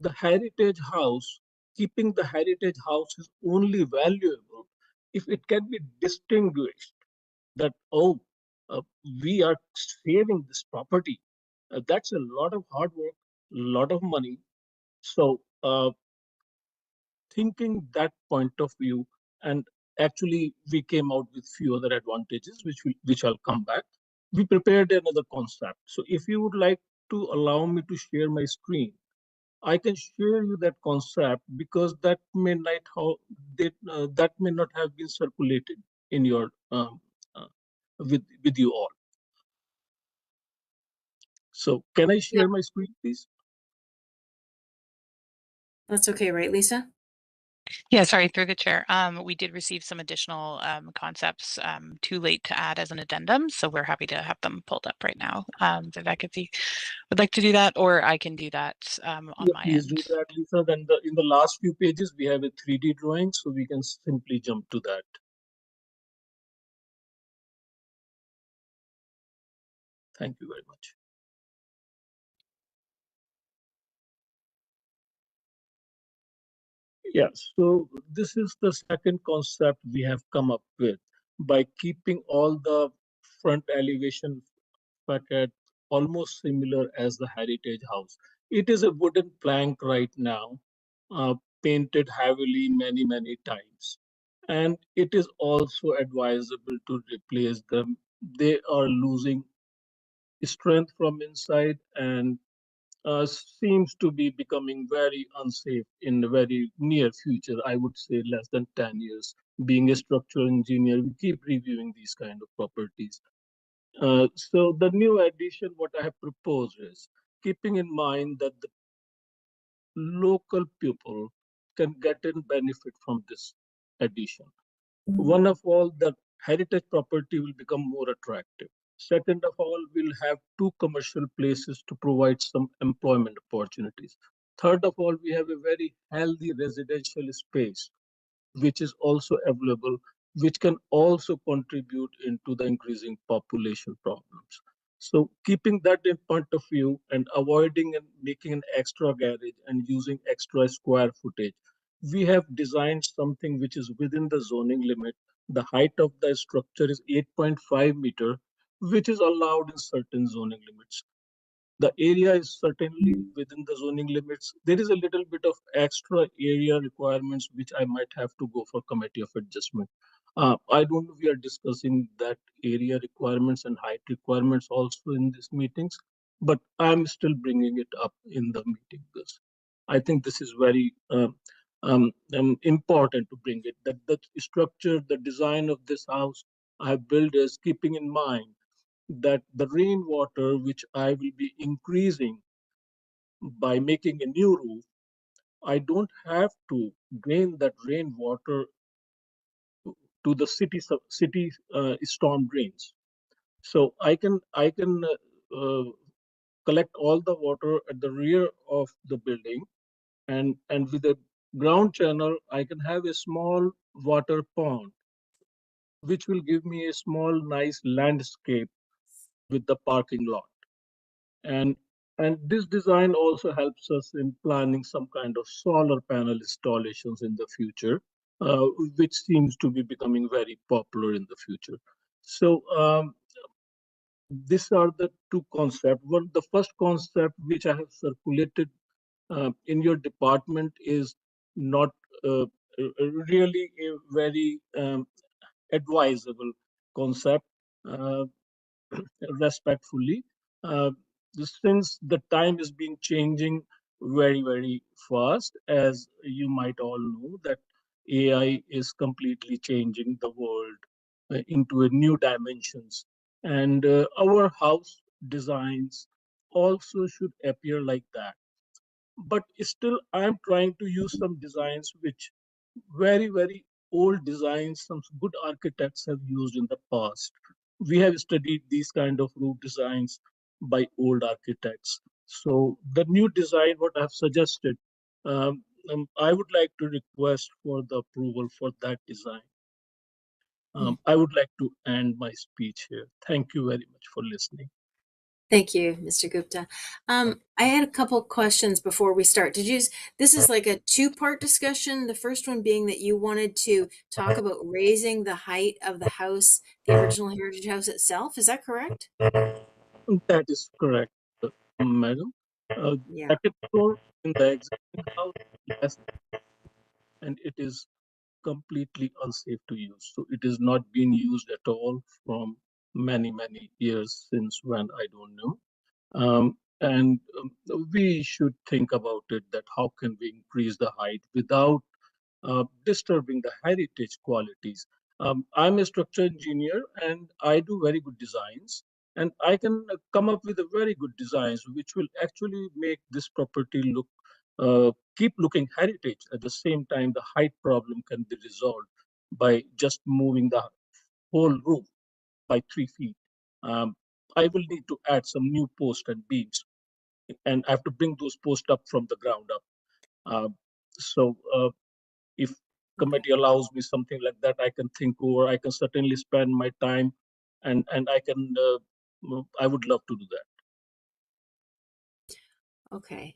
The heritage house, keeping the heritage house is only valuable if it can be distinguished that, oh, we are saving this property. That's a lot of hard work, a lot of money. So thinking that point of view, and actually we came out with few other advantages which I'll come back. We prepared another concept. So if you would like to allow me to share my screen, I can share you that concept because that may not have been circulated in your with you all. So can I share my screen, please? That's okay, right, Lisa? Yeah, sorry, through the chair. We did receive some additional concepts too late to add as an addendum, so we're happy to have them pulled up right now. Vivek, if you would like to do that, or I can do that on my Please end. do that, Lisa. Then in the last few pages, we have a 3D drawing, so we can simply jump to that. Thank you very much. Yeah, so this is the second concept we have come up with by keeping all the front elevation facade almost similar as the heritage house. It is a wooden plank right now, painted heavily many times. And it is also advisable to replace them. They are losing strength from inside and seems to be becoming very unsafe in the very near future. I would say less than 10 years. Being a structural engineer, we keep reviewing these kind of properties. So the new addition, what I have proposed is keeping in mind that the local people can get in benefit from this addition. One of all, the heritage property will become more attractive. Second of all, we'll have two commercial places to provide some employment opportunities. Third of all, we have a very healthy residential space, which is also available, which can also contribute into the increasing population problems. So keeping that in point of view and avoiding and making an extra garage and using extra square footage, we have designed something which is within the zoning limit. The height of the structure is 8.5 meter, which is allowed in certain zoning limits. The area is certainly within the zoning limits. There is a little bit of extra area requirements which I might have to go for committee of adjustment. I don't know, we are discussing that area requirements and height requirements also in these meetings, but I'm still bringing it up in the meeting because I think this is very important to bring it, that the structure, the design of this house I have built is keeping in mind that the rainwater which I will be increasing by making a new roof, I don't have to drain that rainwater to the city storm drains. So I can collect all the water at the rear of the building and with a ground channel, I can have a small water pond, which will give me a small, nice landscape with the parking lot. And this design also helps us in planning some kind of solar panel installations in the future, which seems to be becoming very popular in the future. So these are the two concepts. One, the first concept which I have circulated in your department is not really a very advisable concept. Respectfully, uh, since the time is being changing very fast, as you might all know, that AI is completely changing the world into a new dimensions, and our house designs also should appear like that. But still, I'm trying to use some designs which very old designs some good architects have used in the past. We have studied these kind of roof designs by old architects. So the new design what I've suggested, I would like to request for the approval for that design. I would like to end my speech here. Thank you very much for listening. Thank you, Mr. Gupta. I had a couple questions before we start. This is like a two-part discussion. The first one being that you wanted to talk about raising the height of the house, the original heritage house itself. Is that correct? That is correct, madam. Yeah. Second floor in the existing house, yes, and it is completely unsafe to use. So it is not being used at all from many years, since when I don't know. And we should think about it, that how can we increase the height without disturbing the heritage qualities. I'm a structural engineer and I do very good designs, and I can come up with a very good designs which will actually make this property look keep looking heritage. At the same time, the height problem can be resolved by just moving the whole roof by 3 feet. I will need to add some new posts and beams, and I have to bring those posts up from the ground up. So if committee allows me something like that, I can think over. I can certainly spend my time, and I can. I would love to do that. Okay.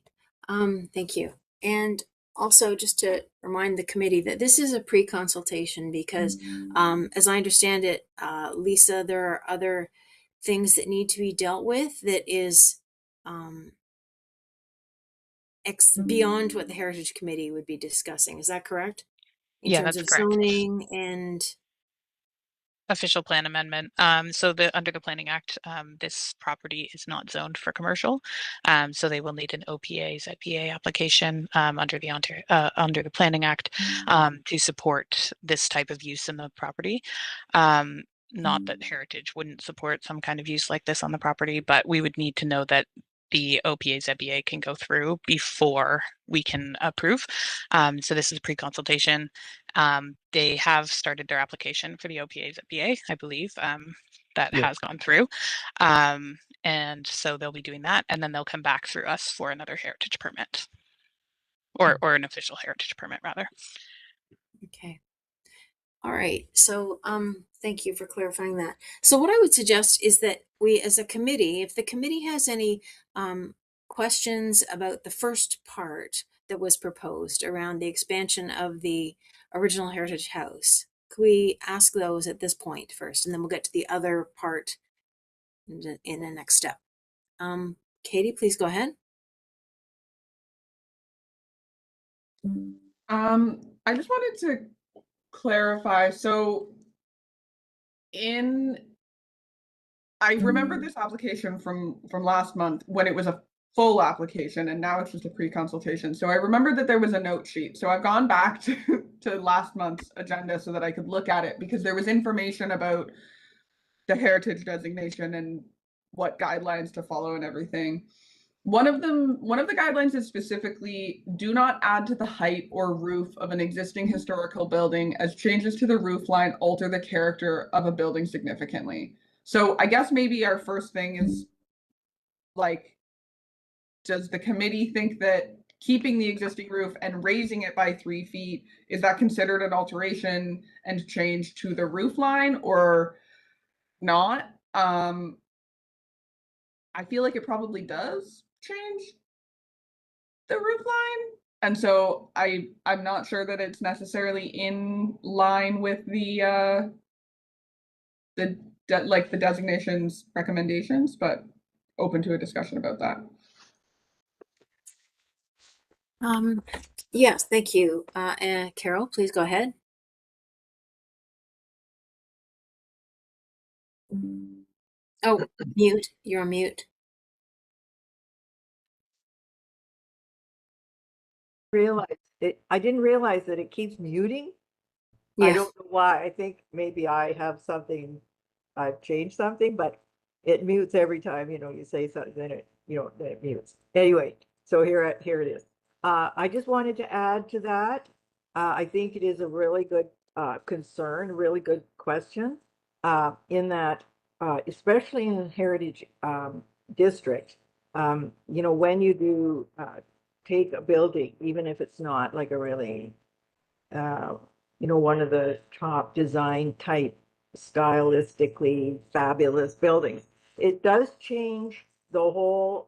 Thank you. And also, just to remind the committee that this is a pre-consultation because, as I understand it, Lisa, there are other things that need to be dealt with that is beyond what the Heritage Committee would be discussing. Is that correct? In Yeah, terms that's of correct. zoning and Official plan amendment. So under the Planning Act, this property is not zoned for commercial. So they will need an OPA ZPA application under the Planning Act to support this type of use in the property. Not that Heritage wouldn't support some kind of use like this on the property, but we would need to know that the OPA ZBA can go through before we can approve. So this is a pre-consultation. They have started their application for the OPA ZBA, I believe, that Yeah. has gone through. And so they'll be doing that, and then they'll come back through us for another heritage permit, or an official heritage permit rather. okay. All right. So thank you for clarifying that. So what I would suggest is that we as a committee, if the committee has any questions about the first part that was proposed around the expansion of the original heritage house, could we ask those at this point first, and then we'll get to the other part in the next step. Katie, please go ahead. I just wanted to clarify. So I remember this application from last month when it was a full application, and now it's just a pre-consultation. So I remember that there was a note sheet. So I've gone back to last month's agenda so that I could look at it, because there was information about the heritage designation and what guidelines to follow and everything. One of the guidelines is specifically, do not add to the height or roof of an existing historical building, as changes to the roof line alter the character of a building significantly. So I guess maybe our first thing is, like, does the committee think that keeping the existing roof and raising it by 3 feet, is that considered an alteration and change to the roof line or not? I feel like it probably does change the roof line. And so I'm not sure that it's necessarily in line with the like the designation's recommendations, but open to a discussion about that. Yes, thank you. And Carol, please go ahead. Oh, mute. You're on mute. I didn't realize that it keeps muting. I Yeah. don't know why. I think maybe I have something, I've changed something, but it mutes every time, you say something, then then it mutes. Anyway, so here it is. I just wanted to add to that. I think it is a really good concern, really good question, in that, especially in a heritage district, when you do take a building, even if it's not like a really one of the top design type, stylistically fabulous buildings, it does change the whole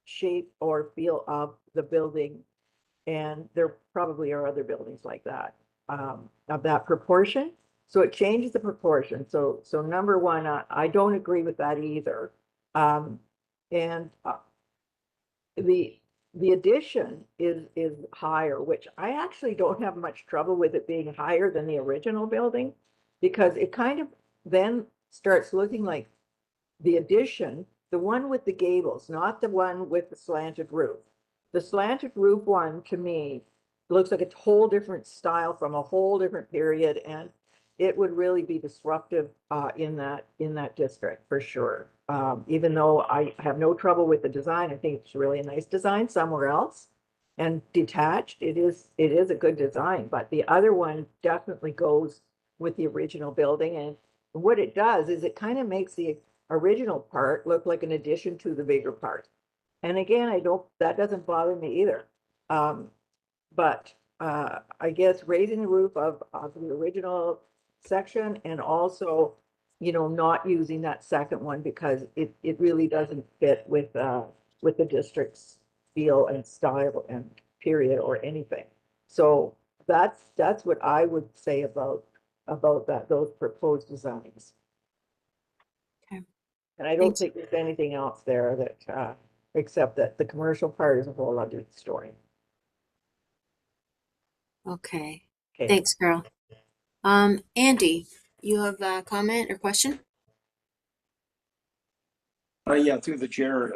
shape or feel of the building. And there probably are other buildings like that, of that proportion. So it changes the proportion. So number one, I don't agree with that either. And the addition is higher, which I actually don't have much trouble with it being higher than the original building, because it kind of then starts looking like the addition, the one with the gables, not the one with the slanted roof. The slanted roof one, to me, looks like a whole different style from a whole different period, and it would really be disruptive in that district for sure. Even though I have no trouble with the design, I think it's really a nice design somewhere else. And detached, it is a good design, but the other one definitely goes with the original building. And what it does is it kind of makes the original part look like an addition to the bigger part. And again, that doesn't bother me either. But I guess raising the roof of the original section, and also, not using that second one because it really doesn't fit with the district's feel and style and period or anything. So that's what I would say about those proposed designs. Okay. And I don't Thanks. think there's anything else there that except that the commercial part is a whole other story. Okay. Okay. Thanks, Carol. Andy, you have a comment or question? Yeah, through the chair,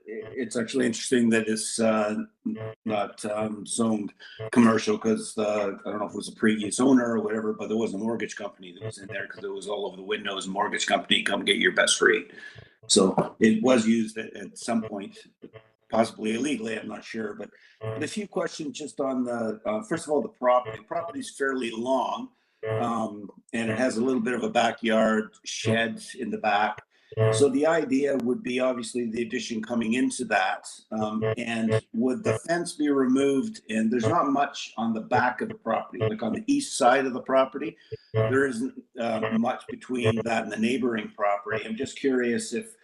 it's actually interesting that it's not zoned commercial because I don't know if it was a previous owner or whatever, but there was a mortgage company that was in there because it was all over the windows. Mortgage company, come get your best rate. So it was used at some point, possibly illegally. I'm not sure, but a few questions just on the first of all, the property. The property is fairly long, and it has a little bit of a backyard shed in the back. So the idea would be obviously the addition coming into that, and would the fence be removed? And there's not much on the back of the property, like on the east side of the property, there isn't much between that and the neighboring property. I'm just curious if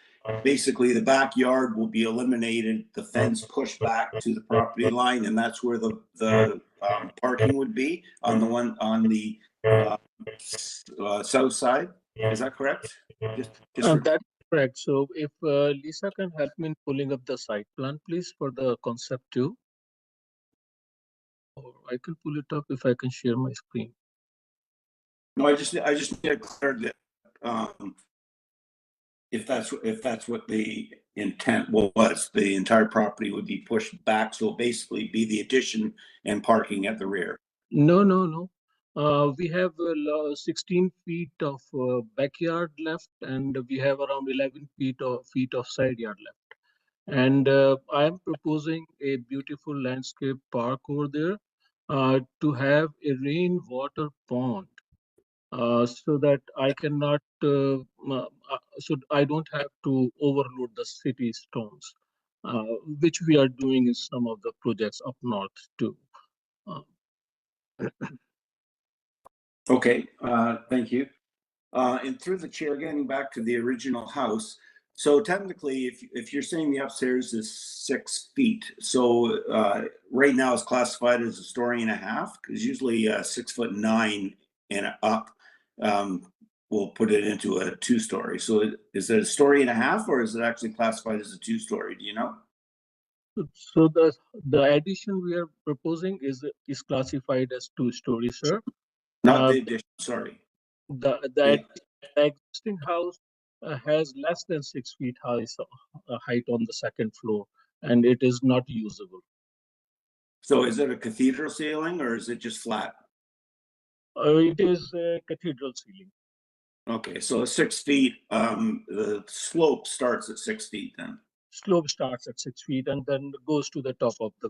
basically the backyard will be eliminated, the fence pushed back to the property line, and that's where the parking would be on the south side. Is that correct? That's correct. So if Lisa can help me in pulling up the site plan, please, for the concept 2. Or I can pull it up if I can share my screen. No, I just need to clear that if that's what the intent was, the entire property would be pushed back, so basically be the addition and parking at the rear. No. We have 16 feet of backyard left, and we have around 11 feet of side yard left. And I am proposing a beautiful landscape park over there to have a rainwater pond, so that I cannot, so I don't have to overload the city stones. which we are doing in some of the projects up north too. Okay, thank you. And through the chair, getting back to the original house. So technically, if you're saying the upstairs is 6 feet, so right now it's classified as a story and a half, because usually 6'9" and up we'll put it into a 2-story. So is it a story and a half, or is it actually classified as a 2-story? Do you know? So the addition we are proposing is classified as 2-story, sir. Not the addition, sorry. The existing house has less than 6 feet height on the second floor, and it is not usable. So is it a cathedral ceiling, or is it just flat? It is a cathedral ceiling. Okay, so 6 feet, the slope starts at 6 feet then. Slope starts at 6 feet and then goes to the top of the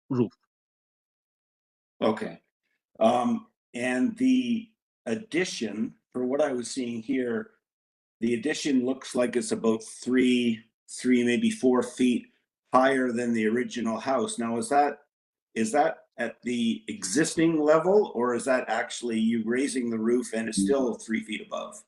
roof. Okay. And the addition, for what I was seeing here, the addition looks like it's about three, maybe 4 feet higher than the original house. Now, is that at the existing level, or is that actually you raising the roof and it's still 3 feet above?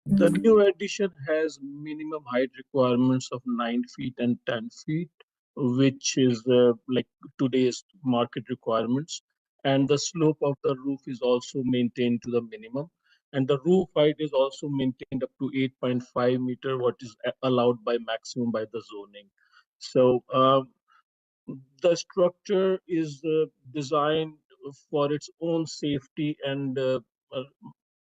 The new addition has minimum height requirements of 9 feet and 10 feet, which is like today's market requirements. And the slope of the roof is also maintained to the minimum. And the roof height is also maintained up to 8.5 meter, what is allowed by maximum by the zoning. So the structure is designed for its own safety and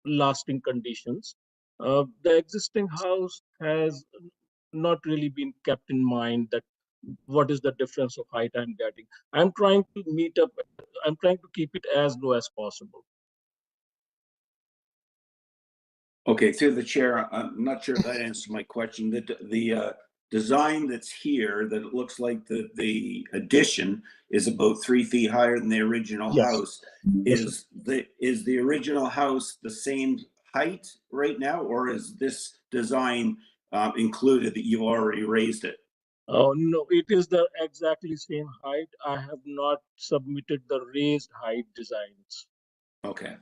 lasting conditions. The existing house has not really been kept in mind that what is the difference of height I'm getting. I'm trying to keep it as low as possible. Okay, through the chair, I'm not sure if that answers my question. The design that's here, that it looks like the addition is about 3 feet higher than the original Yes. house. Is the original house the same height right now, or is this design included that you've already raised it? Oh, no, it is the exactly same height. I have not submitted the raised height designs. Okay.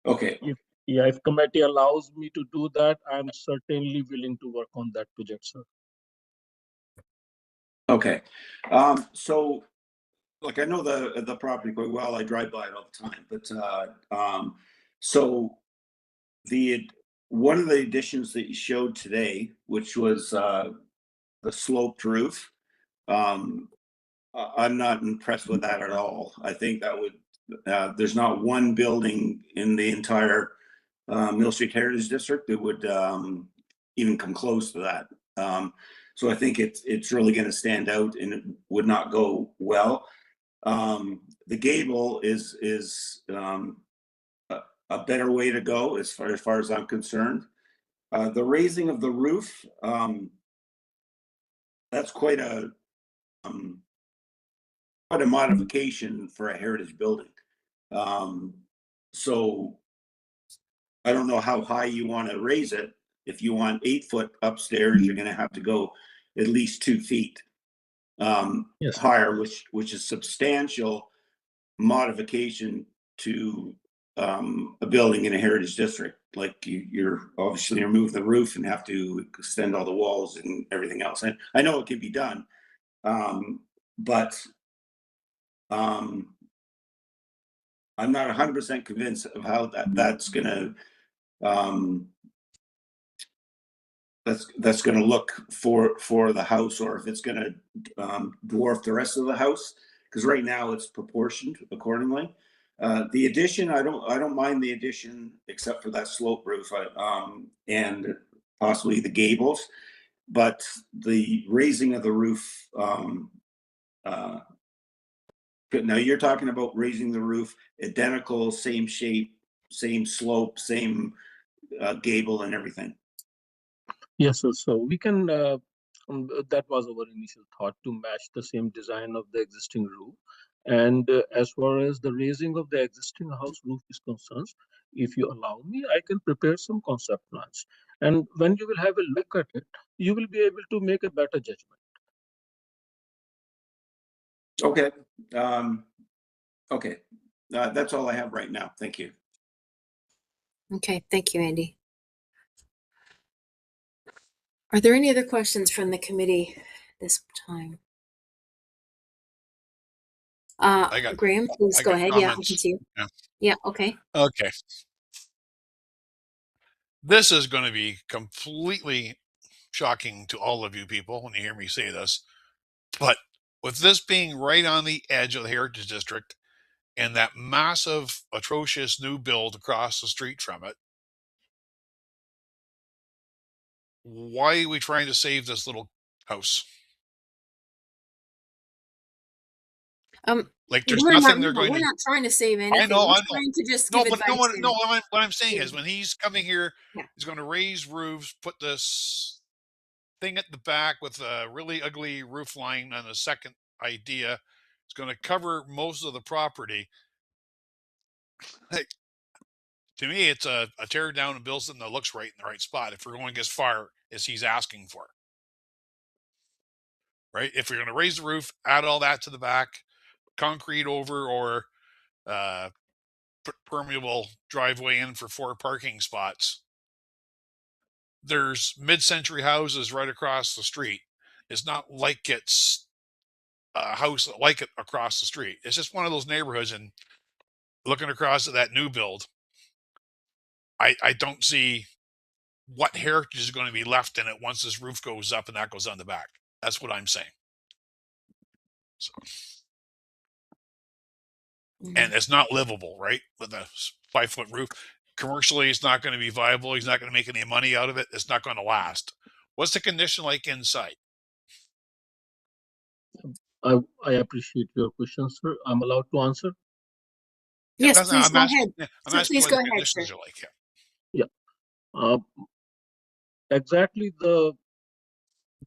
Okay. If committee allows me to do that, I'm certainly willing to work on that project, sir. Okay. So, like, I know the property quite well. I drive by it all the time. But so one of the additions that you showed today, which was the sloped roof, I'm not impressed with that at all. I think that would there's not one building in the entire Mill Street Heritage District that would even come close to that. So I think it's really going to stand out, and it would not go well. The gable is a better way to go as far as I'm concerned. The raising of the roof, that's quite a modification for a heritage building. So I don't know how high you want to raise it. If you want 8 foot upstairs, you're going to have to go at least 2 feet higher, which is substantial modification to a building in a heritage district. Like you're obviously remove the roof and have to extend all the walls and everything else. And I know it can be done, but I'm not 100% convinced of how that's gonna that's gonna look for the house, or if it's gonna dwarf the rest of the house. Because right now it's proportioned accordingly. The addition, I don't mind the addition, except for that slope roof, and possibly the gables, but the raising of the roof. Now you're talking about raising the roof identical, same shape, same slope, same gable, and everything. Yes, so we can. That was our initial thought, to match the same design of the existing roof, And as far as the raising of the existing house roof is concerned, if you allow me, I can prepare some concept plans. And when you will have a look at it, you will be able to make a better judgment. Okay. Okay. That's all I have right now. Thank you. Okay, thank you, Andy. Are there any other questions from the committee this time? Graham, please go ahead. Yeah, I can see you. Yeah, okay. Okay. This is going to be completely shocking to all of you people when you hear me say this, but with this being right on the edge of the Heritage District and that massive, atrocious new build across the street from it, why are we trying to save this little house? Like, there's nothing they're going to. We're not trying to save anything. I know. We're trying to just give advice. What I'm saying is, when he's coming here, he's going to raise roofs, put this thing at the back with a really ugly roof line on the second idea. It's going to cover most of the property. Hey, to me, it's a tear down and build something that looks right in the right spot. If we're going as far as he's asking for, right? If you're going to raise the roof, add all that to the back, concrete over, or permeable driveway in for 4 parking spots. There's mid-century houses right across the street. It's not like it's a house like it across the street. It's just one of those neighborhoods, and looking across at that new build, I don't see what heritage is going to be left in it once this roof goes up and that goes on the back. That's what I'm saying. So. And it's not livable, right? With a 5-foot roof. Commercially, it's not going to be viable. He's not going to make any money out of it. It's not going to last. What's the condition like inside? I appreciate your question, sir. I'm allowed to answer? Yes, please go ahead. I'm asking what the conditions are like. Yeah. Exactly. There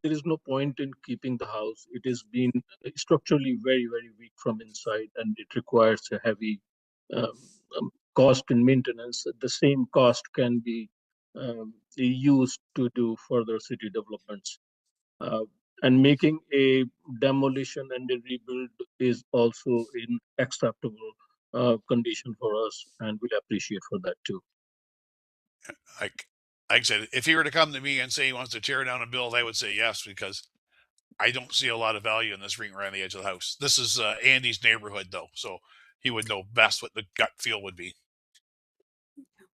is no point in keeping the house. It has been structurally very, very weak from inside, and it requires a heavy cost in maintenance. The same cost can be used to do further city developments. And making a demolition and a rebuild is also in acceptable condition for us, and we'll appreciate for that too. Like I said, if he were to come to me and say he wants to tear down and build, I would say yes, because I don't see a lot of value in this ring around the edge of the house. This is Andy's neighborhood, though, so he would know best what the gut feel would be.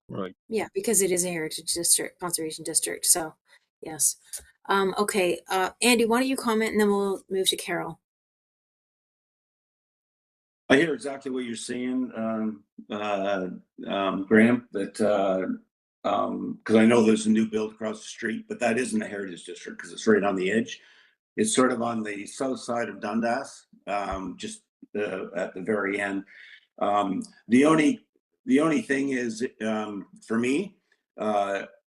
Right. Yeah, because it is a heritage district, conservation district. So, yes. Okay, Andy, why don't you comment, and then we'll move to Carol. I hear exactly what you're saying, Graham. That because I know there's a new build across the street, but that isn't a heritage district because it's right on the edge. It's sort of on the south side of Dundas, just at the very end. The only thing is, for me,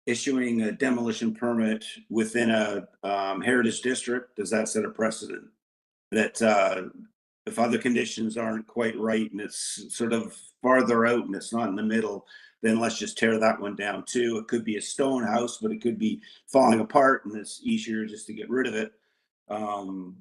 issuing a demolition permit within a heritage district, does that set a precedent that if other conditions aren't quite right and it's sort of farther out and it's not in the middle, then let's just tear that one down too. It could be a stone house, but it could be falling apart and it's easier just to get rid of it. And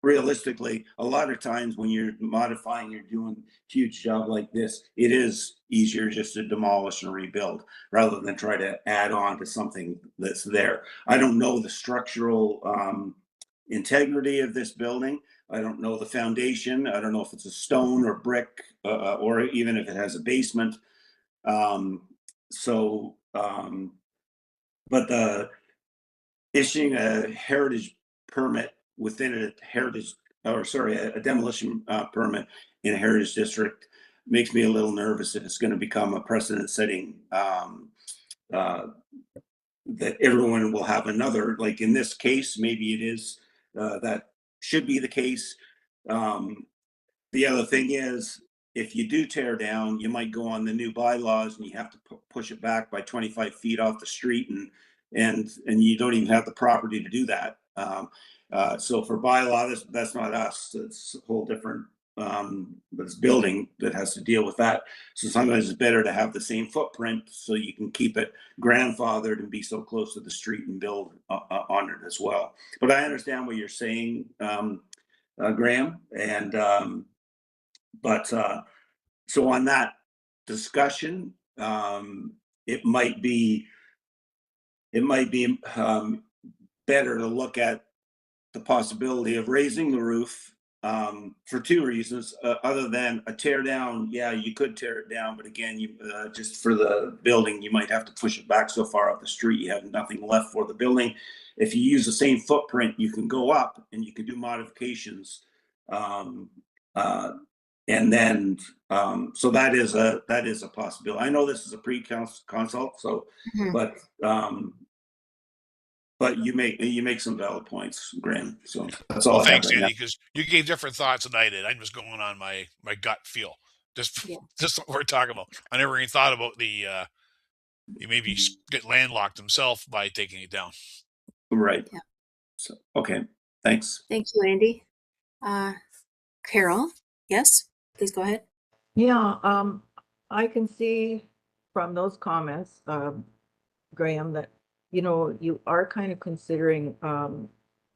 realistically, a lot of times when you're modifying, you're doing a huge job like this, it is easier just to demolish and rebuild rather than try to add on to something that's there. I don't know the structural integrity of this building. I don't know the foundation. I don't know if it's a stone or brick or even if it has a basement. But the issuing a heritage permit within a demolition permit in a heritage district makes me a little nervous if it's going to become a precedent setting that everyone will have another, like in this case, maybe it is, that should be the case. The other thing is, if you do tear down, you might go on the new bylaws and you have to push it back by 25 feet off the street, and you don't even have the property to do that. So for bylaw, that's not us. It's a whole different, but it's building that has to deal with that. So sometimes it's better to have the same footprint so you can keep it grandfathered and be so close to the street and build on it as well. But I understand what you're saying, Graham, and so on that discussion, it might be better to look at the possibility of raising the roof for two reasons. Other than a tear down, yeah, you could tear it down, but again, you just for the building, you might have to push it back so far up the street, you have nothing left for the building. If you use the same footprint, you can go up and you can do modifications. And then, so that is a possibility. I know this is a pre-consult, so, but you make some valid points, Graham. So that's all. Well, I have thanks, right Andy, because you gave different thoughts than I did. I'm just going on my gut feel. Just what we're talking about. I never even thought about the you maybe get landlocked himself by taking it down. Right. Yeah. So okay. Thanks. Thank you, Andy. Carol, yes, please go ahead. Yeah, I can see from those comments, Graham, that, you know, you are kind of considering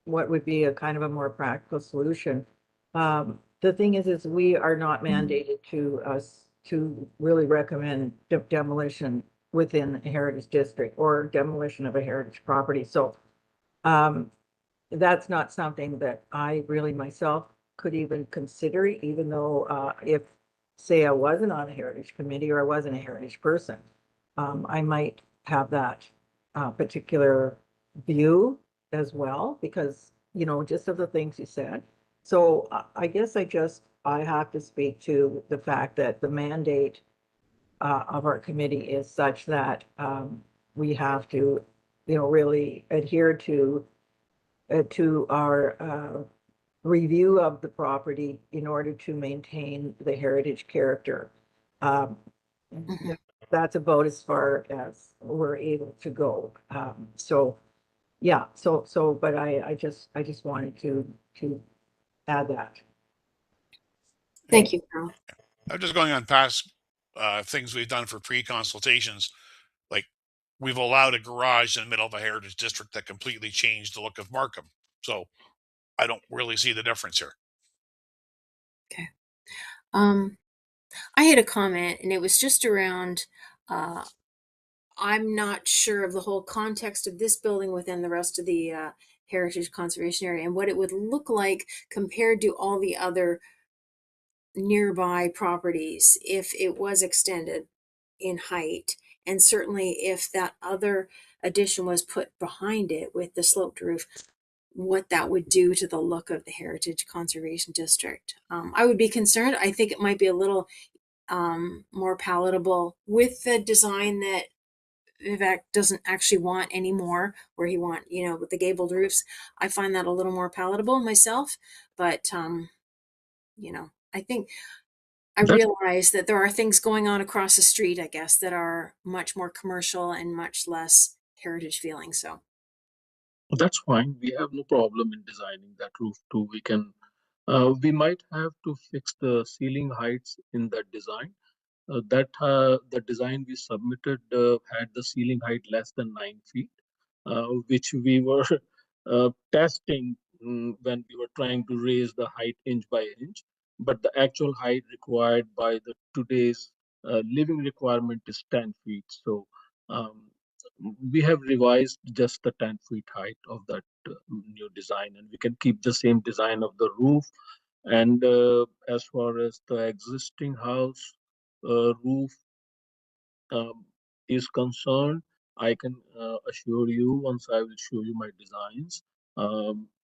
what would be a kind of a more practical solution. The thing is we are not mandated to really recommend demolition within a heritage district or demolition of a heritage property. So that's not something that I really myself could even consider, even though if, say, I wasn't on a heritage committee or I wasn't a heritage person, I might have that particular view as well, because, you know, just of the things you said. So I guess I have to speak to the fact that the mandate of our committee is such that we have to, you know, really adhere to our review of the property in order to maintain the heritage character. That's about as far as we're able to go. So yeah, but I just wanted to add that. Thank you, Carol. I'm just going on past things we've done for pre-consultations. Like we've allowed a garage in the middle of a heritage district that completely changed the look of Markham. So I don't really see the difference here. Okay. I had a comment, and it was just around, I'm not sure of the whole context of this building within the rest of the Heritage Conservation Area and what it would look like compared to all the other nearby properties if it was extended in height. And certainly if that other addition was put behind it with the sloped roof, what that would do to the look of the Heritage Conservation District. I would be concerned. I think it might be a little more palatable with the design that Vivek doesn't actually want anymore, where he want, you know, with the gabled roofs. I find that a little more palatable myself, but you know, I think I realize that there are things going on across the street, I guess, that are much more commercial and much less heritage feeling. So that's fine. We have no problem in designing that roof too. We might have to fix the ceiling heights in that design. The design we submitted had the ceiling height less than 9 feet, which we were testing when we were trying to raise the height inch by inch. But the actual height required by the today's living requirement is 10 feet. So we have revised just the 10 feet height of that new design, and we can keep the same design of the roof. And as far as the existing house roof is concerned, I can assure you, once I will show you my designs,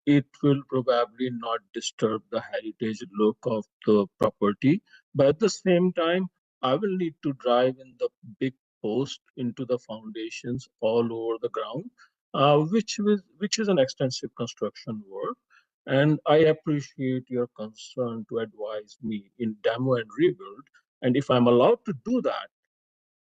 it will probably not disturb the heritage look of the property. But at the same time, I will need to drive in the big post into the foundations all over the ground, which is an extensive construction work. And I appreciate your concern to advise me in demo and rebuild. And if I'm allowed to do that,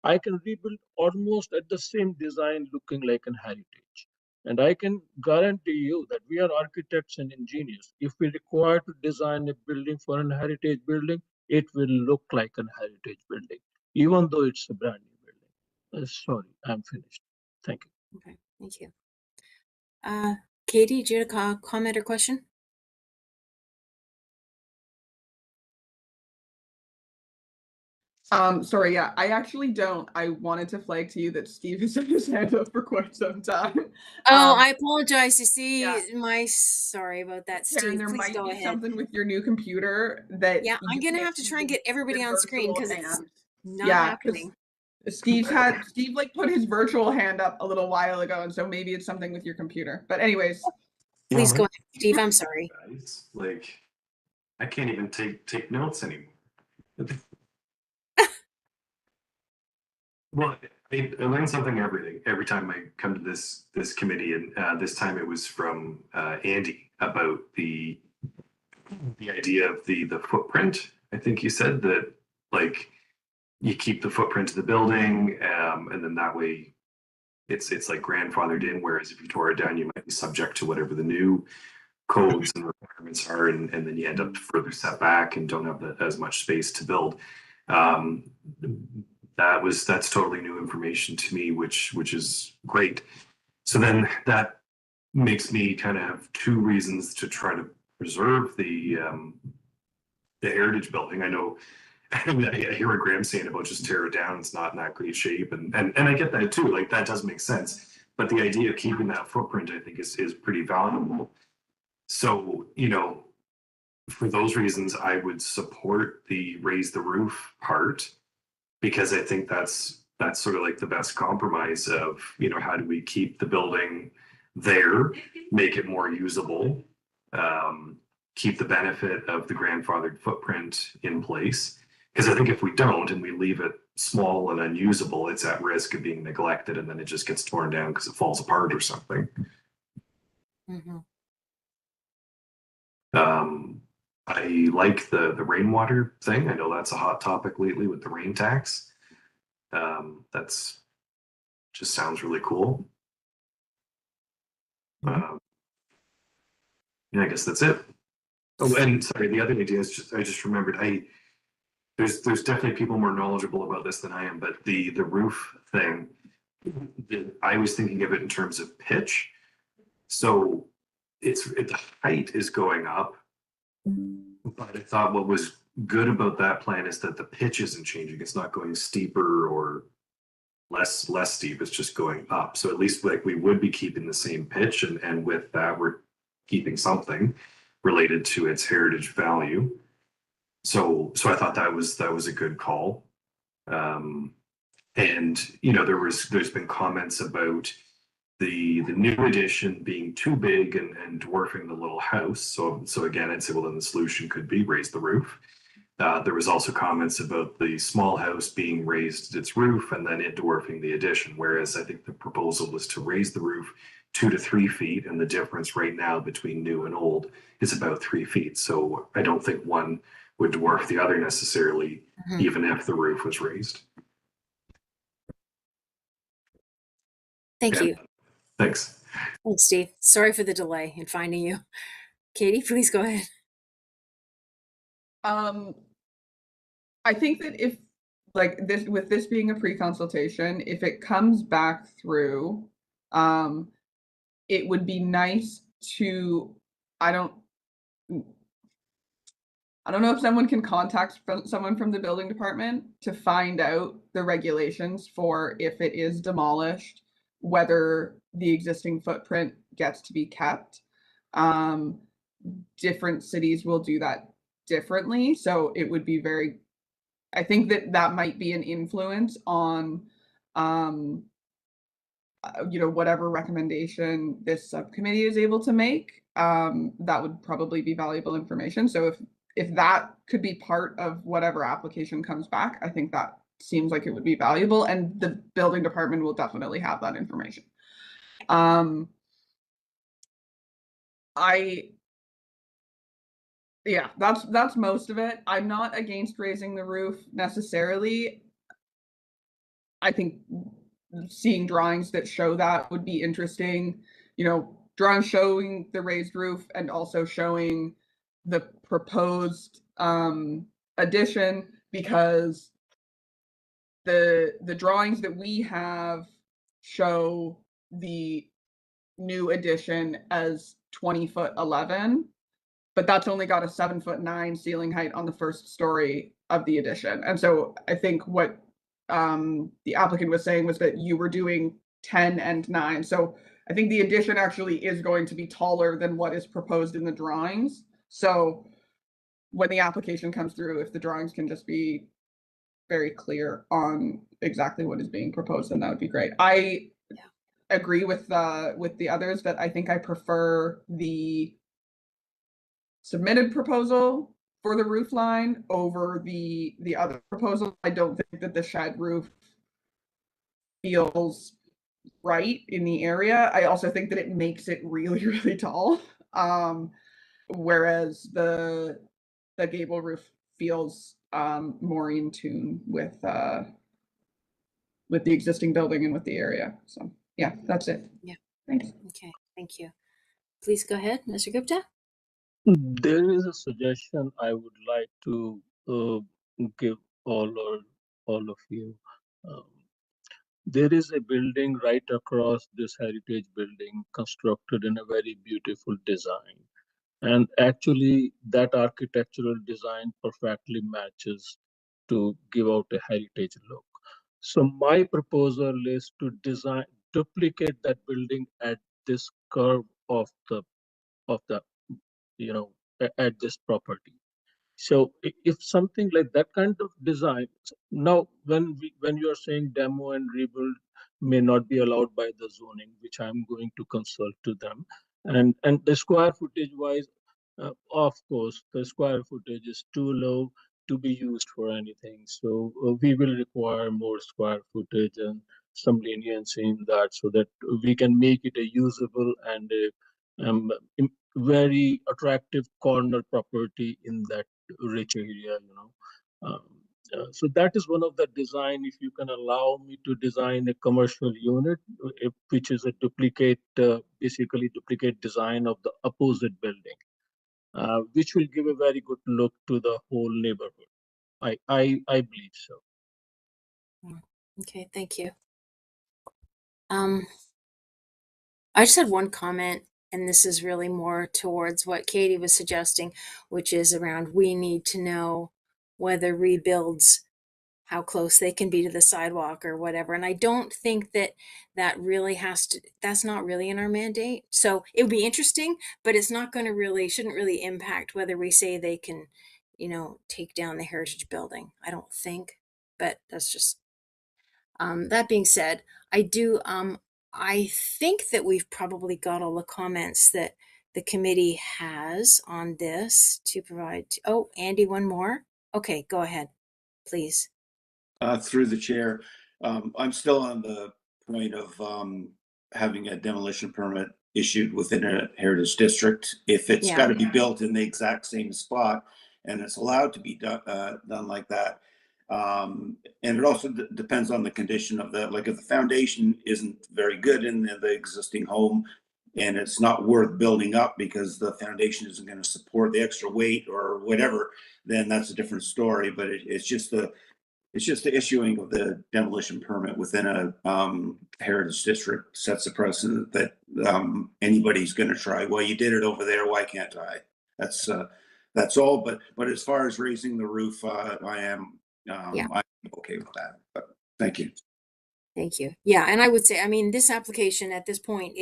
I can rebuild almost at the same design looking like an heritage. And I can guarantee you that we are architects and engineers. If we require to design a building for a heritage building, it will look like a heritage building, even though it's a brand new building. Sorry, I'm finished. Thank you. Okay, thank you. Katie, do you have a comment or question? Sorry, yeah, I actually don't. I wanted to flag to you that Steve has had his hand up for quite some time. Oh, I apologize. You see, yeah. sorry about that, Karen, Steve. there Please might go be ahead. something with your new computer that Yeah, I'm gonna have to try and get everybody on screen because it's not happening. Steve like put his virtual hand up a little while ago, and so maybe it's something with your computer. But anyways, please go ahead, Steve. I'm sorry. Guys, like, I can't even take notes anymore. Well, I learn something every time I come to this committee, and this time it was from Andy about the idea of the footprint. I think you said that, like, you keep the footprint of the building, and then that way it's like grandfathered in. Whereas if you tore it down, you might be subject to whatever the new codes and requirements are, and then you end up further set back and don't have as much space to build. That's totally new information to me, which is great. So then that makes me kind of have two reasons to try to preserve the heritage building. I know I hear what Graham's saying about just tear it down. It's not in that great shape, and I get that too. Like, that does make sense. But the idea of keeping that footprint, I think, is pretty valuable. So, you know, for those reasons, I would support the raise the roof part, because I think that's sort of like the best compromise of, you know, how do we keep the building there, make it more usable, keep the benefit of the grandfathered footprint in place. Because I think if we don't and we leave it small and unusable, it's at risk of being neglected, and then it just gets torn down because it falls apart or something. Mm-hmm. I like the rainwater thing. I know that's a hot topic lately with the rain tax. That's just sounds really cool. Yeah, I guess that's it. Oh, and sorry, the other idea is I just remembered, there's definitely people more knowledgeable about this than I am, but the roof thing, I was thinking of it in terms of pitch. So the height is going up, but I thought what was good about that plan is that the pitch isn't changing. It's not going steeper or less steep. It's just going up. So at least, like, we would be keeping the same pitch, and with that, we're keeping something related to its heritage value. So I thought that was a good call. And, you know, there's been comments about the new addition being too big and dwarfing the little house. So again, I'd say, well, then the solution could be raise the roof. There was also comments about the small house being raised its roof and then it dwarfing the addition. Whereas I think the proposal was to raise the roof 2 to 3 feet, and the difference right now between new and old is about 3 feet. So I don't think one would dwarf the other necessarily, even if the roof was raised. Thank you. Thanks. Thanks, Steve. Sorry for the delay in finding you. Katie, please go ahead. I think that if, like, this, with this being a pre-consultation, if it comes back through, it would be nice to, I don't know if someone can contact someone from the building department to find out the regulations for, if it is demolished, whether the existing footprint gets to be kept. Different cities will do that differently. So it would be I think that might be an influence on, you know, whatever recommendation this subcommittee is able to make. That would probably be valuable information. So if that could be part of whatever application comes back, I think that seems like it would be valuable, and the building department will definitely have that information. Yeah, that's most of it. I'm not against raising the roof necessarily. I think seeing drawings that show that would be interesting. drawing showing the raised roof and also showing the proposed addition, because the drawings that we have show the new addition as 20-foot 11, but that's only got a 7'9" ceiling height on the first story of the addition. And so I think what the applicant was saying was that you were doing 10 and 9. So I think the addition actually is going to be taller than what is proposed in the drawings. So when the application comes through, if the drawings can just be very clear on exactly what is being proposed, then that would be great. I agree with the others that I think I prefer the submitted proposal for the roof line over the other proposal. I don't think that the shed roof feels right in the area. I also think that it makes it really, really tall. Whereas the gable roof feels more in tune with the existing building and with the area. So yeah, that's it. Yeah. Thanks. Okay, thank you. Please go ahead, Mr. Gupta. There is a suggestion I would like to give all of you. There is a building right across this heritage building constructed in a very beautiful design. And actually that architectural design perfectly matches to give out a heritage look. So my proposal is to duplicate that building at this curve of the at this property. So if something like that kind of design, now when you are saying demo and rebuild may not be allowed by the zoning, which I'm going to consult to them, and the square footage wise, of course, the square footage is too low to be used for anything. So we will require more square footage and some leniency in that, so that we can make it a usable and a very attractive corner property in that rich area, so that is one of the design. If you can allow me to design a commercial unit, which is a basically duplicate design of the opposite building, which will give a very good look to the whole neighborhood. I believe so. Okay, thank you. I just had one comment, and this is really more towards what Katie was suggesting, which is around we need to know whether rebuilds, how close they can be to the sidewalk or whatever. And I don't think that really that's not really in our mandate. So it would be interesting, but it's not going to shouldn't really impact whether we say they can, take down the heritage building. I don't think, but that's just, that being said, I think that we've probably got all the comments that the committee has on this to provide. Oh, Andy, one more. Okay, go ahead, please. Through the chair, I'm still on the point of having a demolition permit issued within a heritage district. If it's got to be built in the exact same spot and it's allowed to be done like that. And it also depends on the condition of like if the foundation isn't very good in the existing home and it's not worth building up because the foundation isn't going to support the extra weight or whatever, then that's a different story. But it's just the issuing of the demolition permit within a heritage district sets a precedent that anybody's going to try. Well, you did it over there, why can't I? That's all. But as far as raising the roof, I'm okay with that. But thank you. Thank you. Yeah, and I would say, this application at this point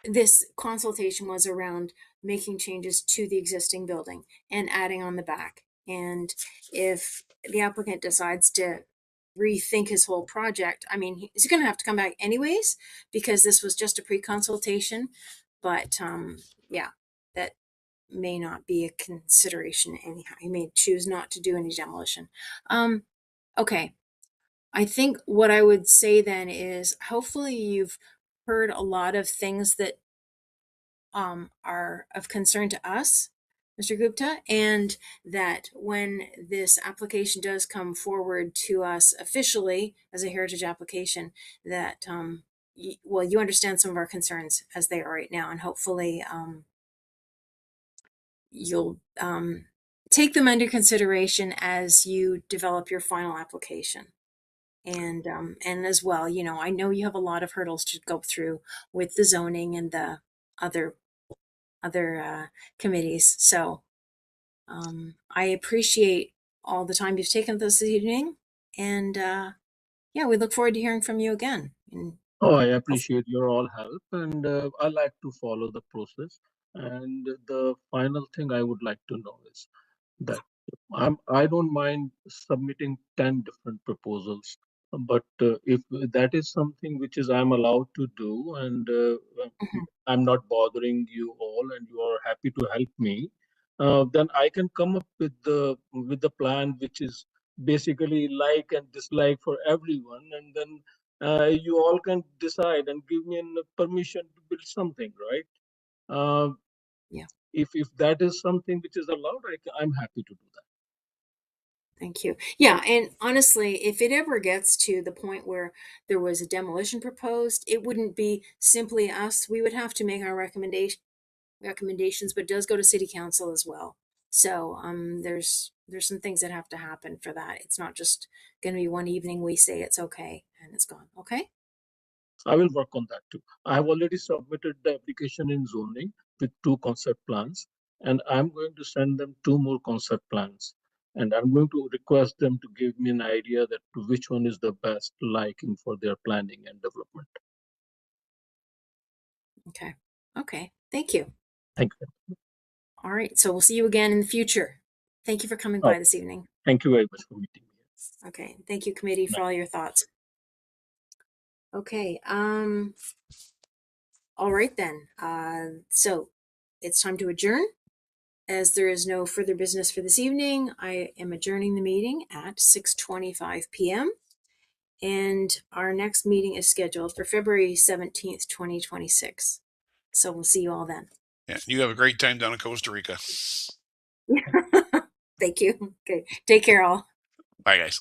this consultation was around making changes to the existing building and adding on the back. And if the applicant decides to rethink his whole project, he's going to have to come back anyways, because this was just a pre-consultation. But that may not be a consideration anyhow. He may choose not to do any demolition. Okay. I think what I would say then is hopefully you've heard a lot of things that are of concern to us, Mr. Gupta, and that when this application does come forward to us officially as a heritage application, that well, you understand some of our concerns as they are right now, and hopefully you'll take them under consideration as you develop your final application. And as well, you know, I know you have a lot of hurdles to go through with the zoning and the other committees. So I appreciate all the time you've taken this evening, and yeah, we look forward to hearing from you again. And Oh, I appreciate your all help, and I like to follow the process. And the final thing I would like to know is that I don't mind submitting 10 different proposals, but if that is something which is I'm allowed to do, and I'm not bothering you all, and you are happy to help me, then I can come up with the plan which is basically like and dislike for everyone, and then you all can decide and give me permission to build something, right? yeah, If that is something which is allowed, I'm happy to do that. thank you. Yeah, and honestly, if it ever gets to the point where there was a demolition proposed, it wouldn't be simply us. We would have to make our recommendations, but it does go to city council as well. So there's some things that have to happen for that. It's not just going to be one evening we say it's okay and it's gone. Okay. I will work on that too. I have already submitted the application in zoning with 2 concept plans, and I'm going to send them 2 more concept plans. And I'm going to request them to give me an idea that which one is the best liking for their planning and development. Okay. Okay. Thank you. Thank you. All right. So we'll see you again in the future. Thank you for coming by this evening. Thank you very much for meeting me. Okay. Thank you, committee, for all your thoughts. Okay. All right then. So it's time to adjourn. As there is no further business for this evening, I am adjourning the meeting at 6:25 p.m. And our next meeting is scheduled for February 17th, 2026. So we'll see you all then. Yeah, you have a great time down in Costa Rica. Thank you. Okay. Take care all. Bye, guys.